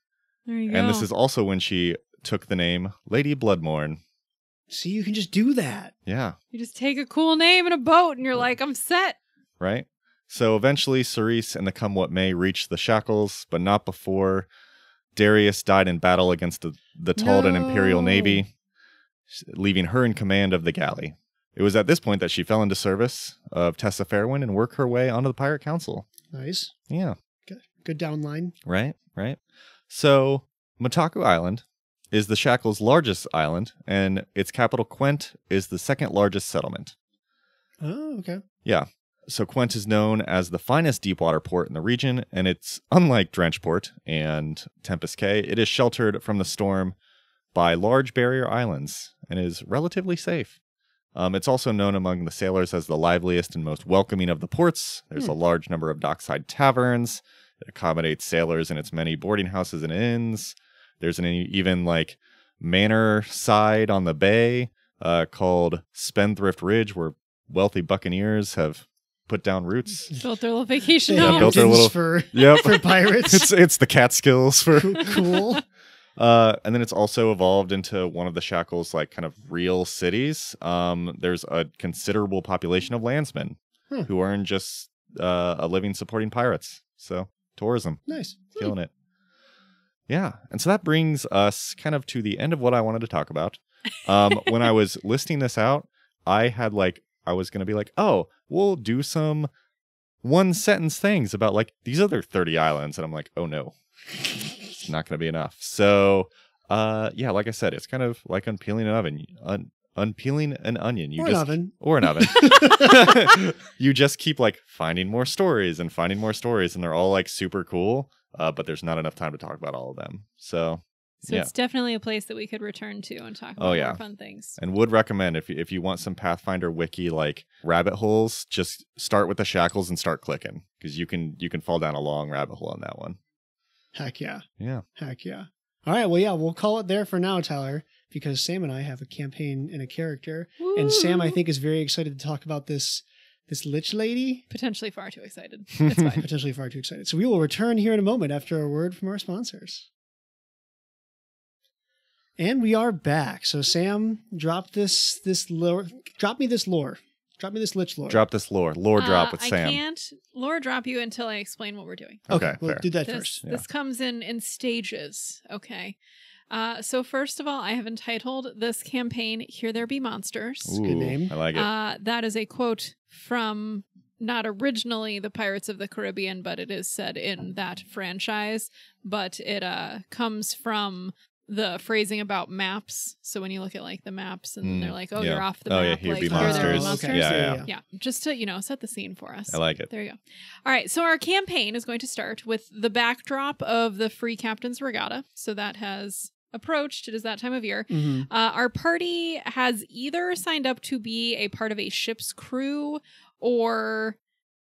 There you go. And this is also when she took the name Lady Bloodmorn. See, you can just do that. Yeah. You just take a cool name and a boat and you're like, I'm set. Right? So eventually Cerise and the Come What May reached the Shackles, but not before Darius died in battle against the Taldan Imperial Navy, leaving her in command of the galley. It was at this point that she fell into service of Tessa Fairwind and worked her way onto the Pirate Council. Nice. Yeah. Good downline. Right. So Mataku Island is the Shackles' largest island, and its capital, Quent, is the second largest settlement. Oh, okay. Yeah. So Quent is known as the finest deepwater port in the region, and it's unlike Drenchport and Tempest Cay. It is sheltered from the storm by large barrier islands and is relatively safe. It's also known among the sailors as the liveliest and most welcoming of the ports. There's a large number of dockside taverns. It accommodates sailors in its many boarding houses and inns. There's an even like manor side on the bay called Spendthrift Ridge, where wealthy buccaneers have put down roots. Built their little vacation Yeah, home. built their little for for pirates. It's the Catskills for Cool. and then it's also evolved into one of the Shackles' like kind of real cities. There's a considerable population of landsmen who earn just a living supporting pirates. So tourism, Nice, killing it. Yeah, and so that brings us kind of to the end of what I wanted to talk about. When I was listing this out, I was going to be like, oh, we'll do some one sentence things about like these other 30 islands, and I'm like, oh no. It's not going to be enough. So, yeah, like I said, it's kind of like unpeeling an oven. Unpeeling an onion. Or an oven. You just keep like finding more stories, and they're all like super cool. But there's not enough time to talk about all of them. So it's definitely a place that we could return to and talk about more fun things. And would recommend if you want some Pathfinder wiki like rabbit holes, just start with the Shackles and start clicking, because you can fall down a long rabbit hole on that one. Heck yeah. Yeah. Heck yeah. All right. Well, yeah, we'll call it there for now, Tyler, because Sam and I have a campaign and a character. Woo. And Sam, I think, is very excited to talk about this lich lady. Potentially far too excited. It's fine. Potentially far too excited. So we will return here in a moment after a word from our sponsors. And we are back. So Sam, drop me this lore. Drop me this lich lore. Drop this lore. Lore drop with Sam. I can't lore drop you until I explain what we're doing. Okay, we'll fair. do that first. This comes in stages. Okay. So first of all, I have entitled this campaign, Here There Be Monsters. Ooh, good name. I like it. That is a quote from not originally the Pirates of the Caribbean, but it is said in that franchise. But it comes from the phrasing about maps. So when you look at like the maps and they're like, you're off the map. Here like, be monsters. Monsters. Yeah. Yeah. Just to, set the scene for us. I like it. There you go. All right. So our campaign is going to start with the backdrop of the Free Captain's Regatta. So that has approached. It is that time of year. Mm-hmm. Our party has either signed up to be a part of a ship's crew, or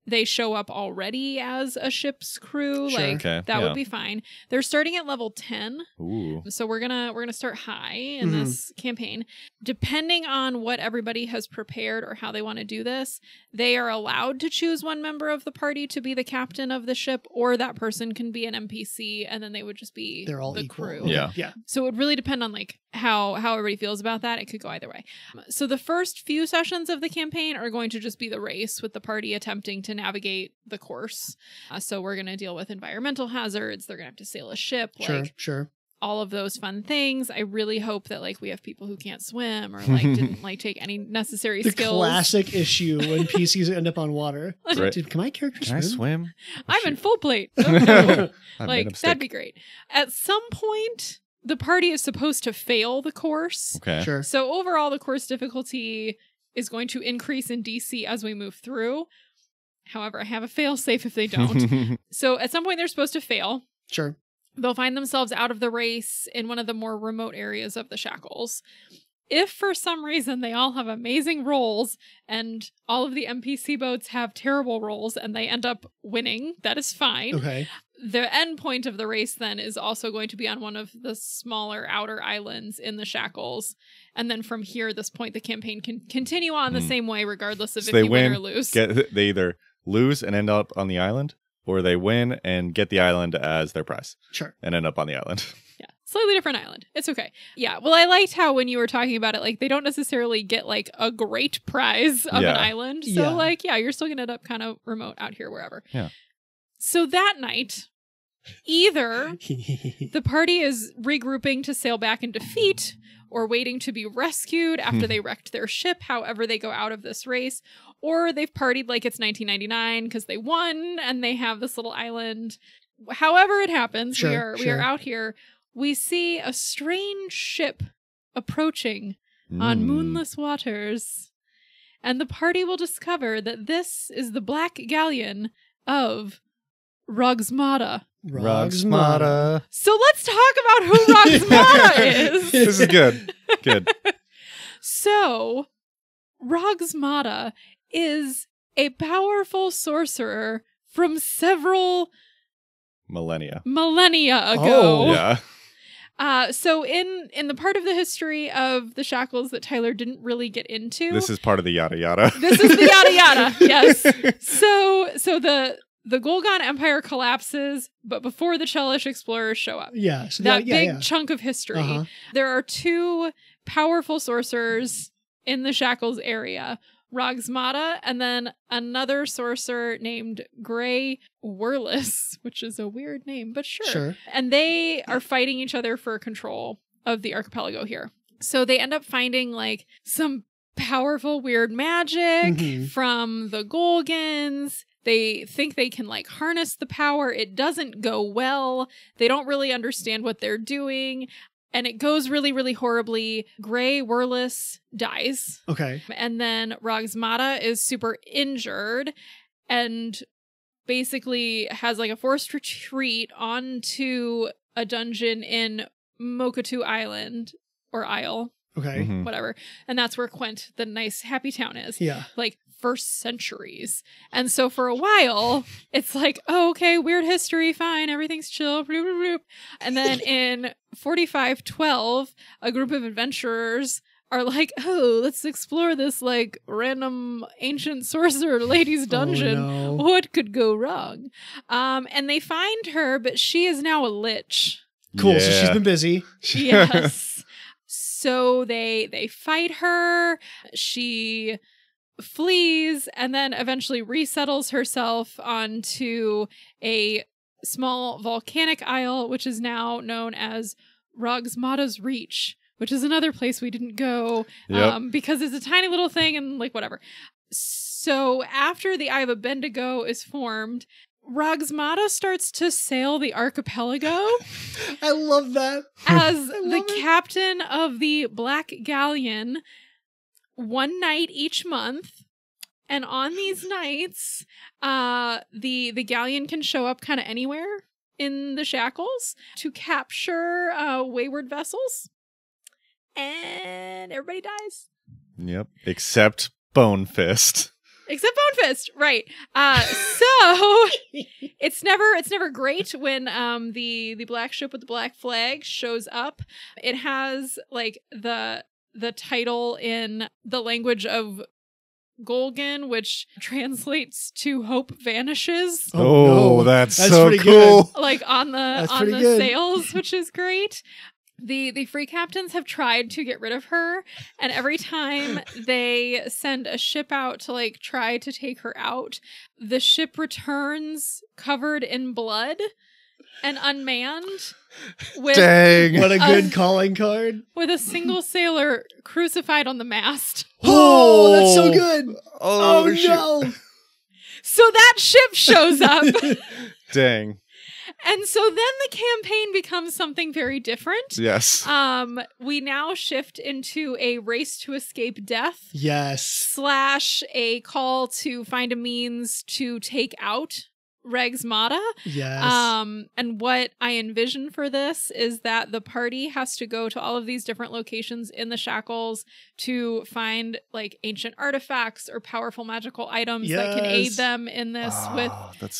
they show up already as a ship's crew. Sure. That would be fine. They're starting at level 10. Ooh. So we're gonna start high in this campaign. Depending on what everybody has prepared or how they want to do this, they are allowed to choose one member of the party to be the captain of the ship, or that person can be an NPC and then they would just be They're all the equal. crew. Yeah. So it would really depend on like how everybody feels about that. It could go either way. So the first few sessions of the campaign are going to just be the race, with the party attempting to navigate the course. So we're going to deal with environmental hazards. They're going to have to sail a ship. Sure. All of those fun things. I really hope that like we have people who can't swim or like didn't like take any necessary skills. The classic issue when PCs end up on water. Right. Can my character Can I swim? I'm in full plate. Oh, no. Like that'd be great. At some point, the party is supposed to fail the course. Okay. Sure. So overall, the course difficulty is going to increase in DC as we move through. However, I have a fail safe if they don't. So at some point, they're supposed to fail. Sure. They'll find themselves out of the race in one of the more remote areas of the Shackles. If for some reason they all have amazing rolls and all of the NPC boats have terrible rolls and they end up winning, that is fine. Okay. The end point of the race then is also going to be on one of the smaller outer islands in the Shackles. And then from here, this point, the campaign can continue on the same way, regardless of if you win or lose. They either lose and end up on the island, or they win and get the island as their prize. Sure. And end up on the island. Yeah. Slightly different island. It's okay. Yeah. Well, I liked how when you were talking about it, like they don't necessarily get like a great prize of an island. So like, you're still going to end up kind of remote out here, wherever. Yeah. So that night, either the party is regrouping to sail back in defeat or waiting to be rescued after they wrecked their ship, however they go out of this race, or they've partied like it's 1999 because they won and they have this little island. However it happens, we are out here. We see a strange ship approaching on moonless waters, and the party will discover that this is the black galleon of Rogsmata. Rogsmata. So let's talk about who Rogsmata is. This is good. Good. So, Rogsmata is a powerful sorcerer from several millennia ago. Oh, yeah. So in the part of the history of the Shackles that Tyler didn't really get into, this is part of the yada yada. This is the yada yada. Yes. So the Golgon Empire collapses, but before the Cheliax explorers show up. Yeah. So that big chunk of history. Uh-huh. There are two powerful sorcerers in the Shackles area. Rogsmata, and then another sorcerer named Grey Werlis, which is a weird name, but sure. And they are fighting each other for control of the archipelago here. So they end up finding like some powerful weird magic from the Golgons. They think they can like harness the power. It doesn't go well. They don't really understand what they're doing. And it goes really, really horribly. Grey Werlis dies. Okay. And then Rogsmata is super injured and basically has like a forced retreat onto a dungeon in Mokatu Island or Isle. Okay. Whatever. And that's where Quent, the nice happy town, is. Yeah. Like for centuries. And so for a while, it's like, oh, okay, weird history, fine, everything's chill. And then in 4512, a group of adventurers are like, oh, let's explore this like random ancient sorcerer lady's dungeon. Oh, no. What could go wrong? And they find her, but she is now a lich. Cool. Yeah. So she's been busy. Yes. So they fight her. She flees and then eventually resettles herself onto a small volcanic isle, which is now known as Rogsmata's Reach, which is another place we didn't go because it's a tiny little thing and like whatever. So after the Eye of Bendigo is formed, Rogsmata starts to sail the archipelago. I love that. As the captain of the Black Galleon, one night each month. And on these nights, the galleon can show up kind of anywhere in the Shackles to capture wayward vessels. And everybody dies. Yep. Except Bonefist. Except Bonefist, right. So it's never great when the black ship with the black flag shows up. It has like the title in the language of Golgan, which translates to "Hope Vanishes." Oh, no. That's so cool. Good. Like on the sails, which is great. The free captains have tried to get rid of her, and every time they send a ship out to like try to take her out, the ship returns covered in blood and unmanned. Dang. What a good calling card. With a single sailor crucified on the mast. Oh, that's so good. Oh no. So that ship shows up. Dang. And so then the campaign becomes something very different. Yes. We now shift into a race to escape death. Yes. / a call to find a means to take out Ragsmata. Yes. And what I envision for this is that the party has to go to all of these different locations in the Shackles to find like ancient artifacts or powerful magical items that can aid them in this, with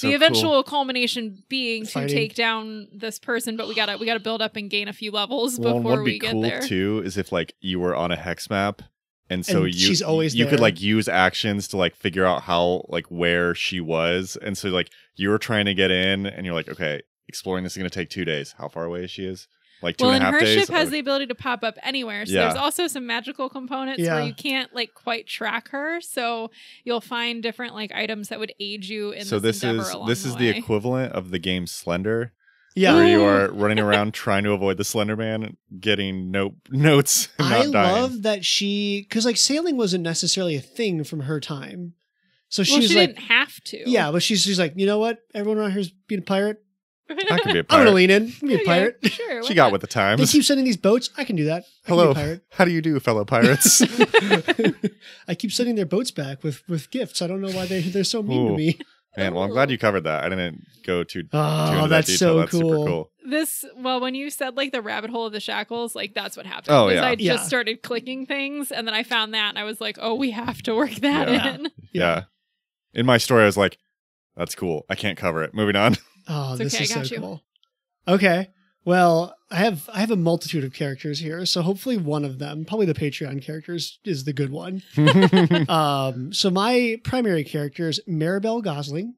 the eventual culmination being to take down this person. But we gotta build up and gain a few levels before we get there. Too is if like you were on a hex map. And so she's always you there. could like use actions to like figure out how like where she was. And so like you were trying to get in and you're like, okay, exploring this is going to take 2 days. How far away she is? Like 2.5 days? Well, and her ship has the ability to pop up anywhere. So there's also some magical components where you can't like quite track her. So you'll find different like items that would aid you in this endeavor along this is the the way. equivalent of the game Slender. Yeah. Where you are running around trying to avoid the Slender Man, getting notes. And not dying. Love that because like sailing wasn't necessarily a thing from her time. So she didn't have to. Yeah, but she's like, you know what? Everyone around here's being a pirate. I can be a pirate. I'm going to lean in. Be a pirate. Sure. She got with the times. They keep sending these boats. I can do that. Hello. How do you do, fellow pirates? I keep sending their boats back with gifts. I don't know why they're so mean to me. Man, well, I'm glad you covered that. I didn't go too into that that's detail. so That's super cool. When you said like the rabbit hole of the Shackles, like that's what happened. Oh, yeah. I just started clicking things and then I found that and I was like, oh, we have to work that in. Yeah. In my story, I was like, that's cool. I can't cover it. Moving on. Oh, this is so cool. Okay. Well, I have a multitude of characters here, so hopefully one of them, probably the Patreon characters, is the good one. So my primary character is Maribel Gosling.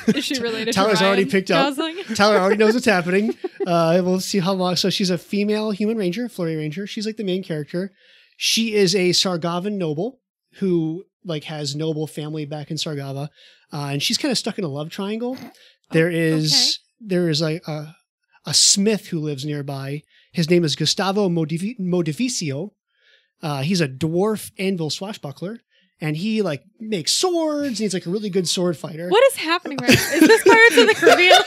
Is she related Tyler's to Ryan already picked Gosling? up. Tyler already knows what's happening. We'll see how long. So she's a female human ranger, Flurry Ranger. She's like the main character. She is a Sargavan noble who like has noble family back in Sargava, and she's kind of stuck in a love triangle. There is like a smith who lives nearby. His name is Gustavo Modificio. He's a dwarf anvil swashbuckler, and he like makes swords, and he's like a really good sword fighter. What is happening right now? Is this Pirates of the Caribbean?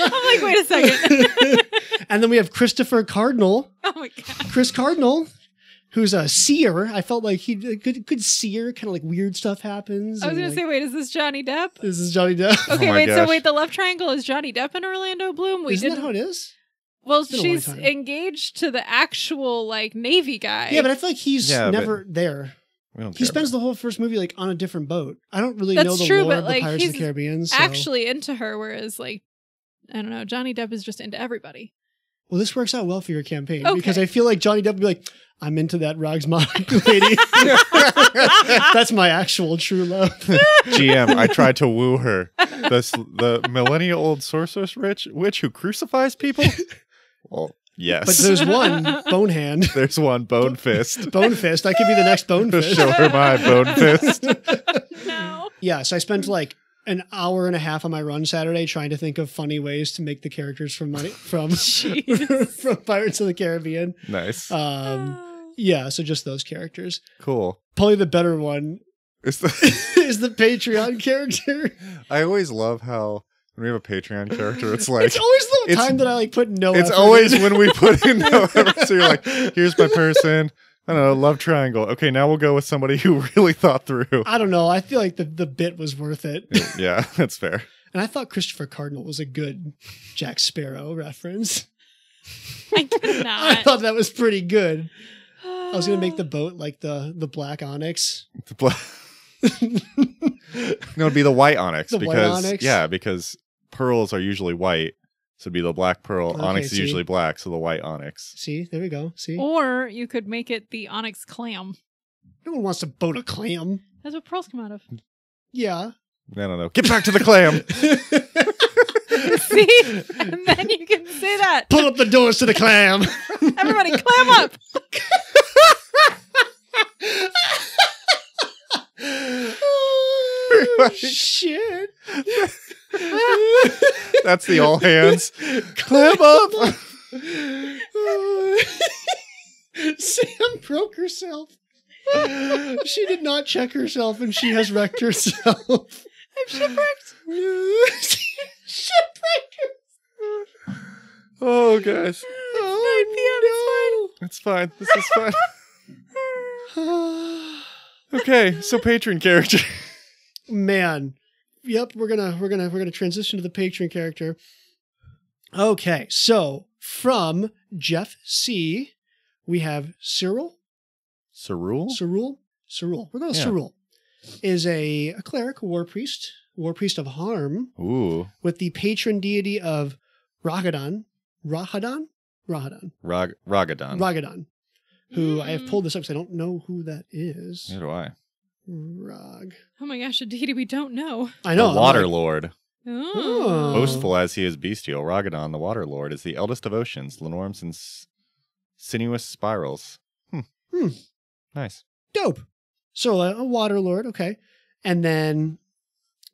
I'm like, wait a second. And then we have Christopher Cardinal. Oh my god. Chris Cardinal, who's a seer. I felt like he good seer, kind of like weird stuff happens. I was going to say, wait, is this Johnny Depp? This is Johnny Depp. Okay, the love triangle is Johnny Depp and Orlando Bloom. Isn't that how it is? Well, she's engaged to the actual like Navy guy. Yeah, but I feel like he's never there. He spends the whole first movie like on a different boat. I don't really know the lore of the Pirates of the Caribbean. So. Actually into her, whereas like, I don't know, Johnny Depp is just into everybody. Well, this works out well for your campaign because I feel like Johnny Depp would be like, I'm into that Ragsmata lady. That's my actual true love. GM, I tried to woo her. The millennial-old sorceress witch who crucifies people? Well, yes. But there's one, Bonehand. There's one, Bone Fist. Bone Fist. I could be the next Bone Fist. Show her my Bone Fist. No. Yeah, so I spent like an hour and a half on my run Saturday trying to think of funny ways to make the characters from from Pirates of the Caribbean. Nice. Yeah, so just those characters. Cool. Probably the better one is the Patreon character. I always love how when we have a Patreon character, it's like... It's always the time that I like put no effort. It's always when we put in no effort. So you're like, here's my person. I don't know, love triangle. Okay, now we'll go with somebody who really thought through. I don't know. I feel like the bit was worth it. Yeah, that's fair. And I thought Christopher Cardinal was a good Jack Sparrow reference. I did not. I thought that was pretty good. I was going to make the boat like the black onyx. No, it'd be the white onyx. White onyx? Yeah, because pearls are usually white. So it'd be the black pearl. Okay, onyx is usually black, so the white onyx. See, there we go. See? Or you could make it the onyx clam. No one wants to boat a clam. That's what pearls come out of. Yeah. I don't know. Get back to the clam. See? And then you can say that. Pull up the doors to the clam. Everybody clam up. Shit. That's the all hands. Clam up. Sam broke herself. She did not check herself and she has wrecked herself. I'm shipwrecked. Shipwrecked. Oh, gosh. Oh, 9 p.m. It's fine. This is fine. Okay, so patron character. Man. Yep, we're gonna transition to the patron character. Okay, so from Jeff C, we have Cyril. Cerule? We're going with Cyril. Is a cleric, war priest of harm. Ooh. With the patron deity of Ragadan. Ragadan. Who I have pulled this up because I don't know who that is. Neither do I. Oh my gosh, a deity we don't know. I know. The Water Lord. Oh. Boastful as he is bestial, Ragadan, the Water Lord, is the eldest of oceans, Lenorm's and sinuous spirals. Nice. Dope. So a Water Lord, okay. And then,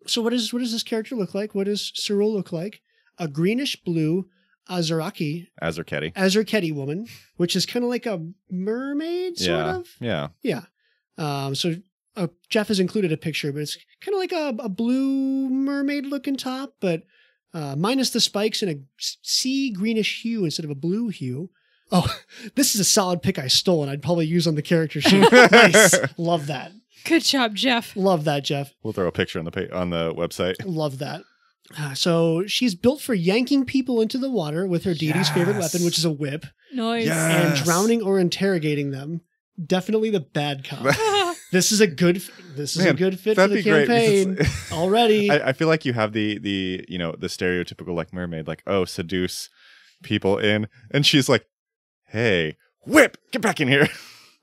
so what does this character look like? What does Cyril look like? A greenish blue Azarketi woman, which is kind of like a mermaid, sort of. Yeah. So Jeff has included a picture, but it's kind of like a blue mermaid looking top, but minus the spikes and a sea greenish hue instead of a blue hue. Oh, this is a solid pick I stole and I'd probably use on the character sheet. Nice. Love that. Good job, Jeff. Love that, Jeff. We'll throw a picture on the website. Love that. So she's built for yanking people into the water with her deity's favorite weapon, which is a whip. Nice. And drowning or interrogating them. Definitely the bad cop. This is a good fit for the campaign already. I feel like you have the stereotypical like mermaid, like, oh, seduce people in, and she's like, hey, whip, get back in here.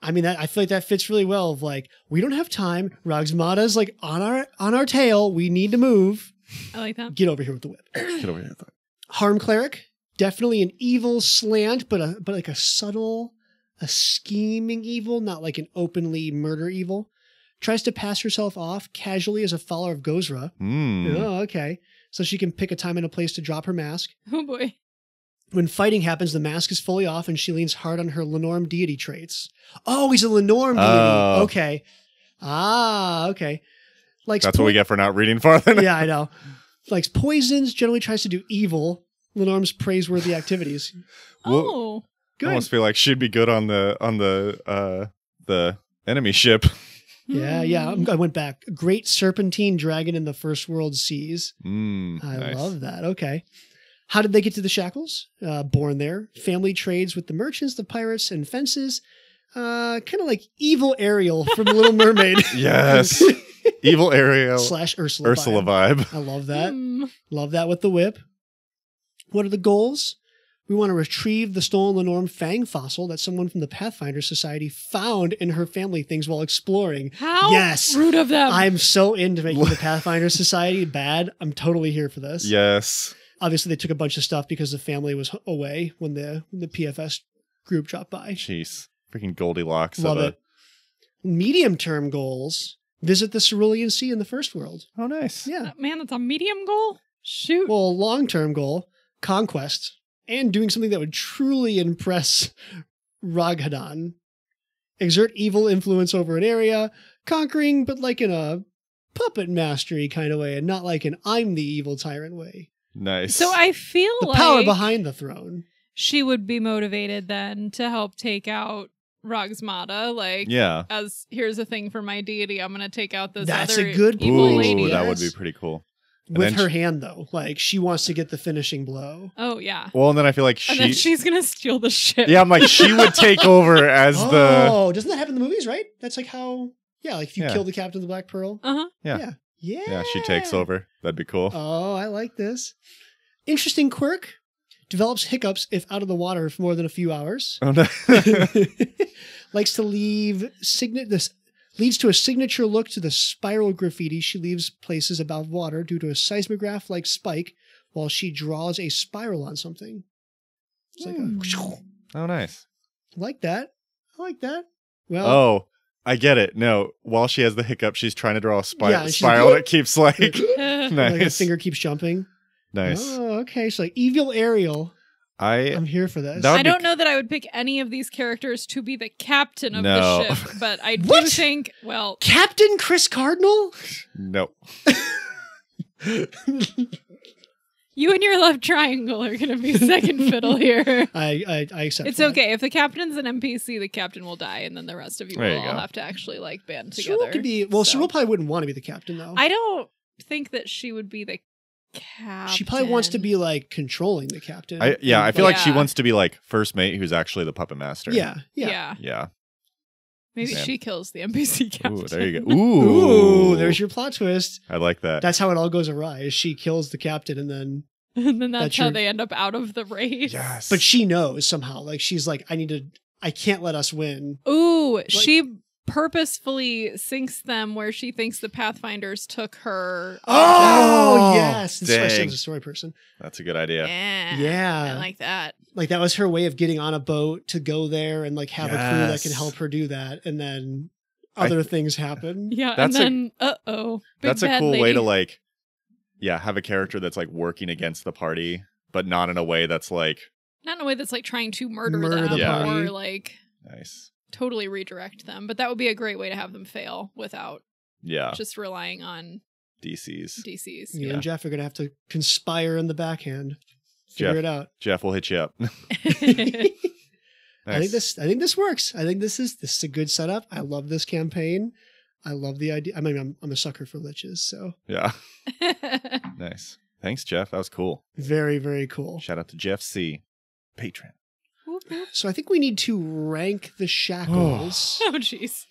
I mean, I feel like that fits really well. Of like, we don't have time. Ragsmada's like on our tail. We need to move. I like that. Get over here with the whip. Get over here. Harm cleric, definitely an evil slant, but like a subtle, a scheming evil, not like an openly murder evil. Tries to pass herself off casually as a follower of Gozra. Oh, okay. So she can pick a time and a place to drop her mask. Oh boy. When fighting happens, the mask is fully off and she leans hard on her Lenorm deity traits. Oh, he's a Lenorm deity. Okay. Okay. That's what we get for not reading farther. Yeah, I know. Likes poisons, generally tries to do evil. Lenorm's praiseworthy activities. Oh. Good. I almost feel like she'd be good on the enemy ship. Yeah. I went back. Great serpentine dragon in the First World Seas. I nice. love that. Okay. How did they get to the Shackles? Born there. Family trades with the merchants, the pirates, and fences. Kind of like evil Ariel from Little Mermaid. Yes. Evil Ariel / Ursula vibe. I love that. Love that with the whip. What are the goals? We want to retrieve the stolen Lenorm Fang fossil that someone from the Pathfinder Society found in her family things while exploring. How yes. rude of them. I'm so into making the Pathfinder Society bad. I'm totally here for this. Yes. Obviously, they took a bunch of stuff because the family was away when the PFS group dropped by. Jeez. Freaking Goldilocks. Love it. Medium-term goals. Visit the Cerulean Sea in the First World. Oh, nice. Yeah. Man, that's a medium goal? Shoot. Well, long-term goal, conquest, and doing something that would truly impress Ragadan. Exert evil influence over an area, conquering, but like in a puppet mastery kind of way, and not like an I'm the evil tyrant way. Nice. So I feel the power behind the throne. She would be motivated then to help take out Ragsmada, like, as here's a thing for my deity, I'm going to take out this other evil lady. That would be pretty cool. With her hand, though. Like, she wants to get the finishing blow. Oh, yeah. Well, and then I feel like and then she's going to steal the ship. Yeah, I'm like, she would take over as the... Oh, doesn't that happen in the movies, right? That's like how... Yeah, like if you kill the captain of the Black Pearl. Uh-huh. Yeah, she takes over. That'd be cool. Oh, I like this. Interesting quirk. Develops hiccups if out of the water for more than a few hours. Oh, no. Likes to leave this leads to a signature look to the spiral graffiti she leaves places above water due to a seismograph-like spike while she draws a spiral on something. It's like a... Oh, nice. I like that. Well, oh, I get it. No, while she has the hiccup, she's trying to draw a spiral that keeps like... Nice. Like a finger keeps jumping. Nice. Oh, okay. So like evil Ariel. I'm here for this. I don't know that I would pick any of these characters to be the captain of the ship, but I do think, well... Captain Chris Cardinal? No. You and your love triangle are going to be second fiddle here. I accept It's that. okay. If the captain's an NPC, the captain will die, and then the rest of you will all have to actually like band together. Cyril could be. Well, Cyril probably wouldn't want to be the captain though. I don't think that she would be the captain. She probably wants to be like controlling the captain. I feel like she wants to be like first mate, who's actually the puppet master. Yeah. Maybe she kills the NPC captain. Ooh, there you go. Ooh, there's your plot twist. I like that. That's how it all goes awry. Is she kills the captain and then that's how they end up out of the race. Yes. But she knows somehow. Like she's like, I can't let us win. Ooh, she purposefully sinks them where she thinks the Pathfinders took her. Oh, yes. This is why dang. she was a story person. That's a good idea. Yeah. I like that. Like that was her way of getting on a boat to go there and like have a crew that can help her do that. And then other things happen. Yeah. That's and then, that's a cool way to like, have a character that's like working against the party, but not in a way that's like. Not in a way that's like trying to murder them the party. or like. Nice. Totally redirect them. But that would be a great way to have them fail without just relying on DCs. You and Jeff are going to have to conspire in the backhand. Figure it out. Jeff will hit you up. Nice. I think this works. I think this is a good setup. I love this campaign. I love the idea. I mean, I'm a sucker for liches, so. Yeah. Nice. Thanks, Jeff. That was cool. Very, very cool. Shout out to Jeff C. Patron. So I think we need to rank the Shackles. Oh, jeez.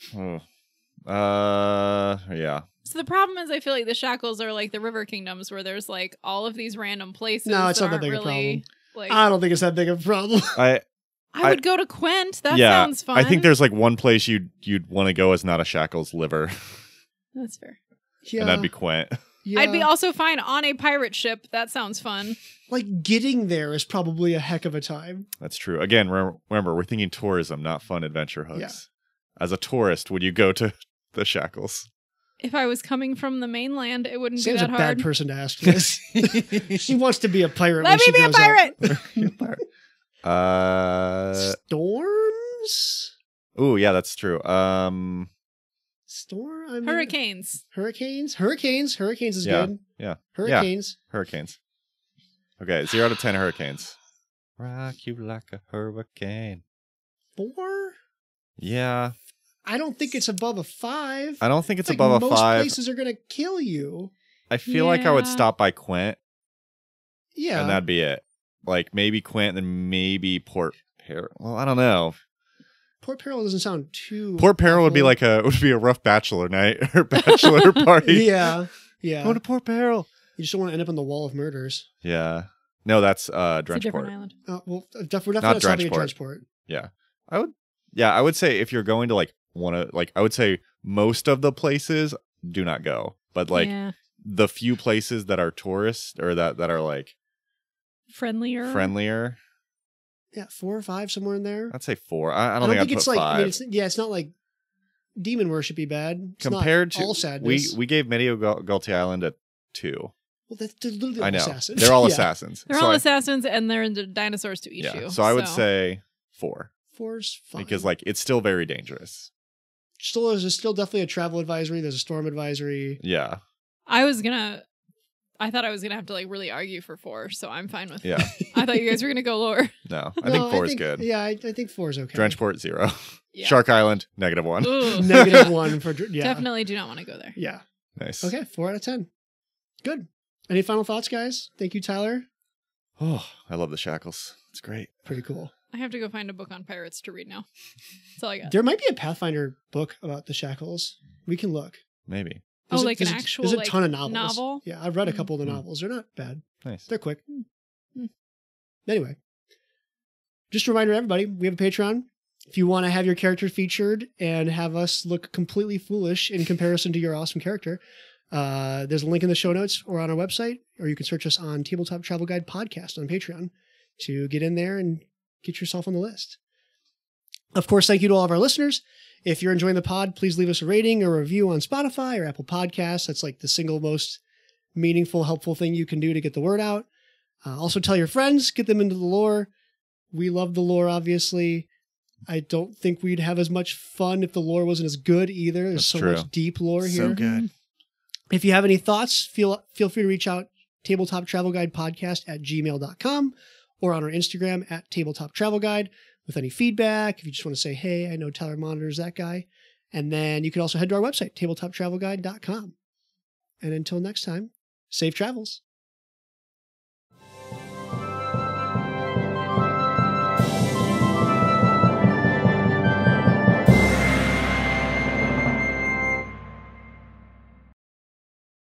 Yeah. So the problem is I feel like the Shackles are like the River Kingdoms where there's like all of these random places. No, it's not that big a problem. I don't think it's that big of a problem. I would go to Quent. That sounds fun. I think there's like one place you'd want to go as not a Shackles liver. That's fair. Yeah. And that'd be Quent. Yeah. I'd be also fine on a pirate ship. That sounds fun. Like getting there is probably a heck of a time. That's true. Again, remember, we're thinking tourism, not fun adventure hooks. Yeah. As a tourist, would you go to the Shackles? If I was coming from the mainland, it wouldn't Sam's be that hard. Sam's a bad person to ask this. She wants to be a pirate. Let me be a pirate. Storms? Oh, yeah, that's true. Hurricanes. Hurricanes is good. Yeah. Hurricanes. Yeah. Hurricanes. Okay, 0 to 10 hurricanes. Rock you like a hurricane. 4? Yeah. I don't think it's above a 5. I don't think it's above a 5. Most places are going to kill you. I feel like I would stop by Quent. Yeah. And that'd be it. Like maybe Quent and maybe Port Peril. Well, I don't know. Port Peril doesn't sound too. Port Peril would be like a rough bachelor night or bachelor party. Yeah. Go to Port Peril. You just don't want to end up on the wall of murders. Yeah. No, that's Drenchport. It's a different island. We're definitely not stopping at Drenchport. Yeah. I would say if you're going to I would say most of the places do not go. But the few places that are tourist or that are like friendlier. Yeah, 4 or 5, somewhere in there. I'd say 4. I don't think I'd it's put like 5. I mean, it's not like demon worshipy bad. It's compared not to all sadness. we gave Medio Gulti Island a 2. Well, they're literally all assassins. They're all assassins. They're all assassins, and they're into dinosaurs to eat you. So I would say 4. 4's fine. Because it's still very dangerous. There's still definitely a travel advisory. There's a storm advisory. Yeah. I thought I was gonna have to really argue for 4, so I'm fine with it. Yeah. I thought you guys were gonna go lower. No, I think 4 is good. Yeah, I think 4 is okay. Drenchport 0. Yeah. Shark Island -1. -1 for Definitely do not want to go there. Yeah. Nice. Okay, 4 out of 10. Good. Any final thoughts, guys? Thank you, Tyler. Oh, I love the Shackles. It's great. Pretty cool. I have to go find a book on pirates to read now. That's all I got. There might be a Pathfinder book about the Shackles. We can look. Maybe. There's an actual there's a ton of novels. Novel? Yeah, I've read a couple of the novels. They're not bad. Nice. They're quick. Anyway, just a reminder to everybody, we have a Patreon. If you want to have your character featured and have us look completely foolish in comparison to your awesome character, there's a link in the show notes or on our website, or you can search us on Tabletop Travel Guide Podcast on Patreon to get in there and get yourself on the list. Of course, thank you to all of our listeners. If you're enjoying the pod, please leave us a rating or review on Spotify or Apple Podcasts. That's the single most meaningful, helpful thing you can do to get the word out. Also tell your friends, get them into the lore. We love the lore, obviously. I don't think we'd have as much fun if the lore wasn't as good either. There's so much deep lore here. So good. If you have any thoughts, feel free to reach out tabletoptravelguidepodcast@gmail.com or on our Instagram @tabletoptravelguide with any feedback. If you just want to say, hey, I know Tyler monitors that guy. And then you can also head to our website, tabletoptravelguide.com. And until next time, safe travels.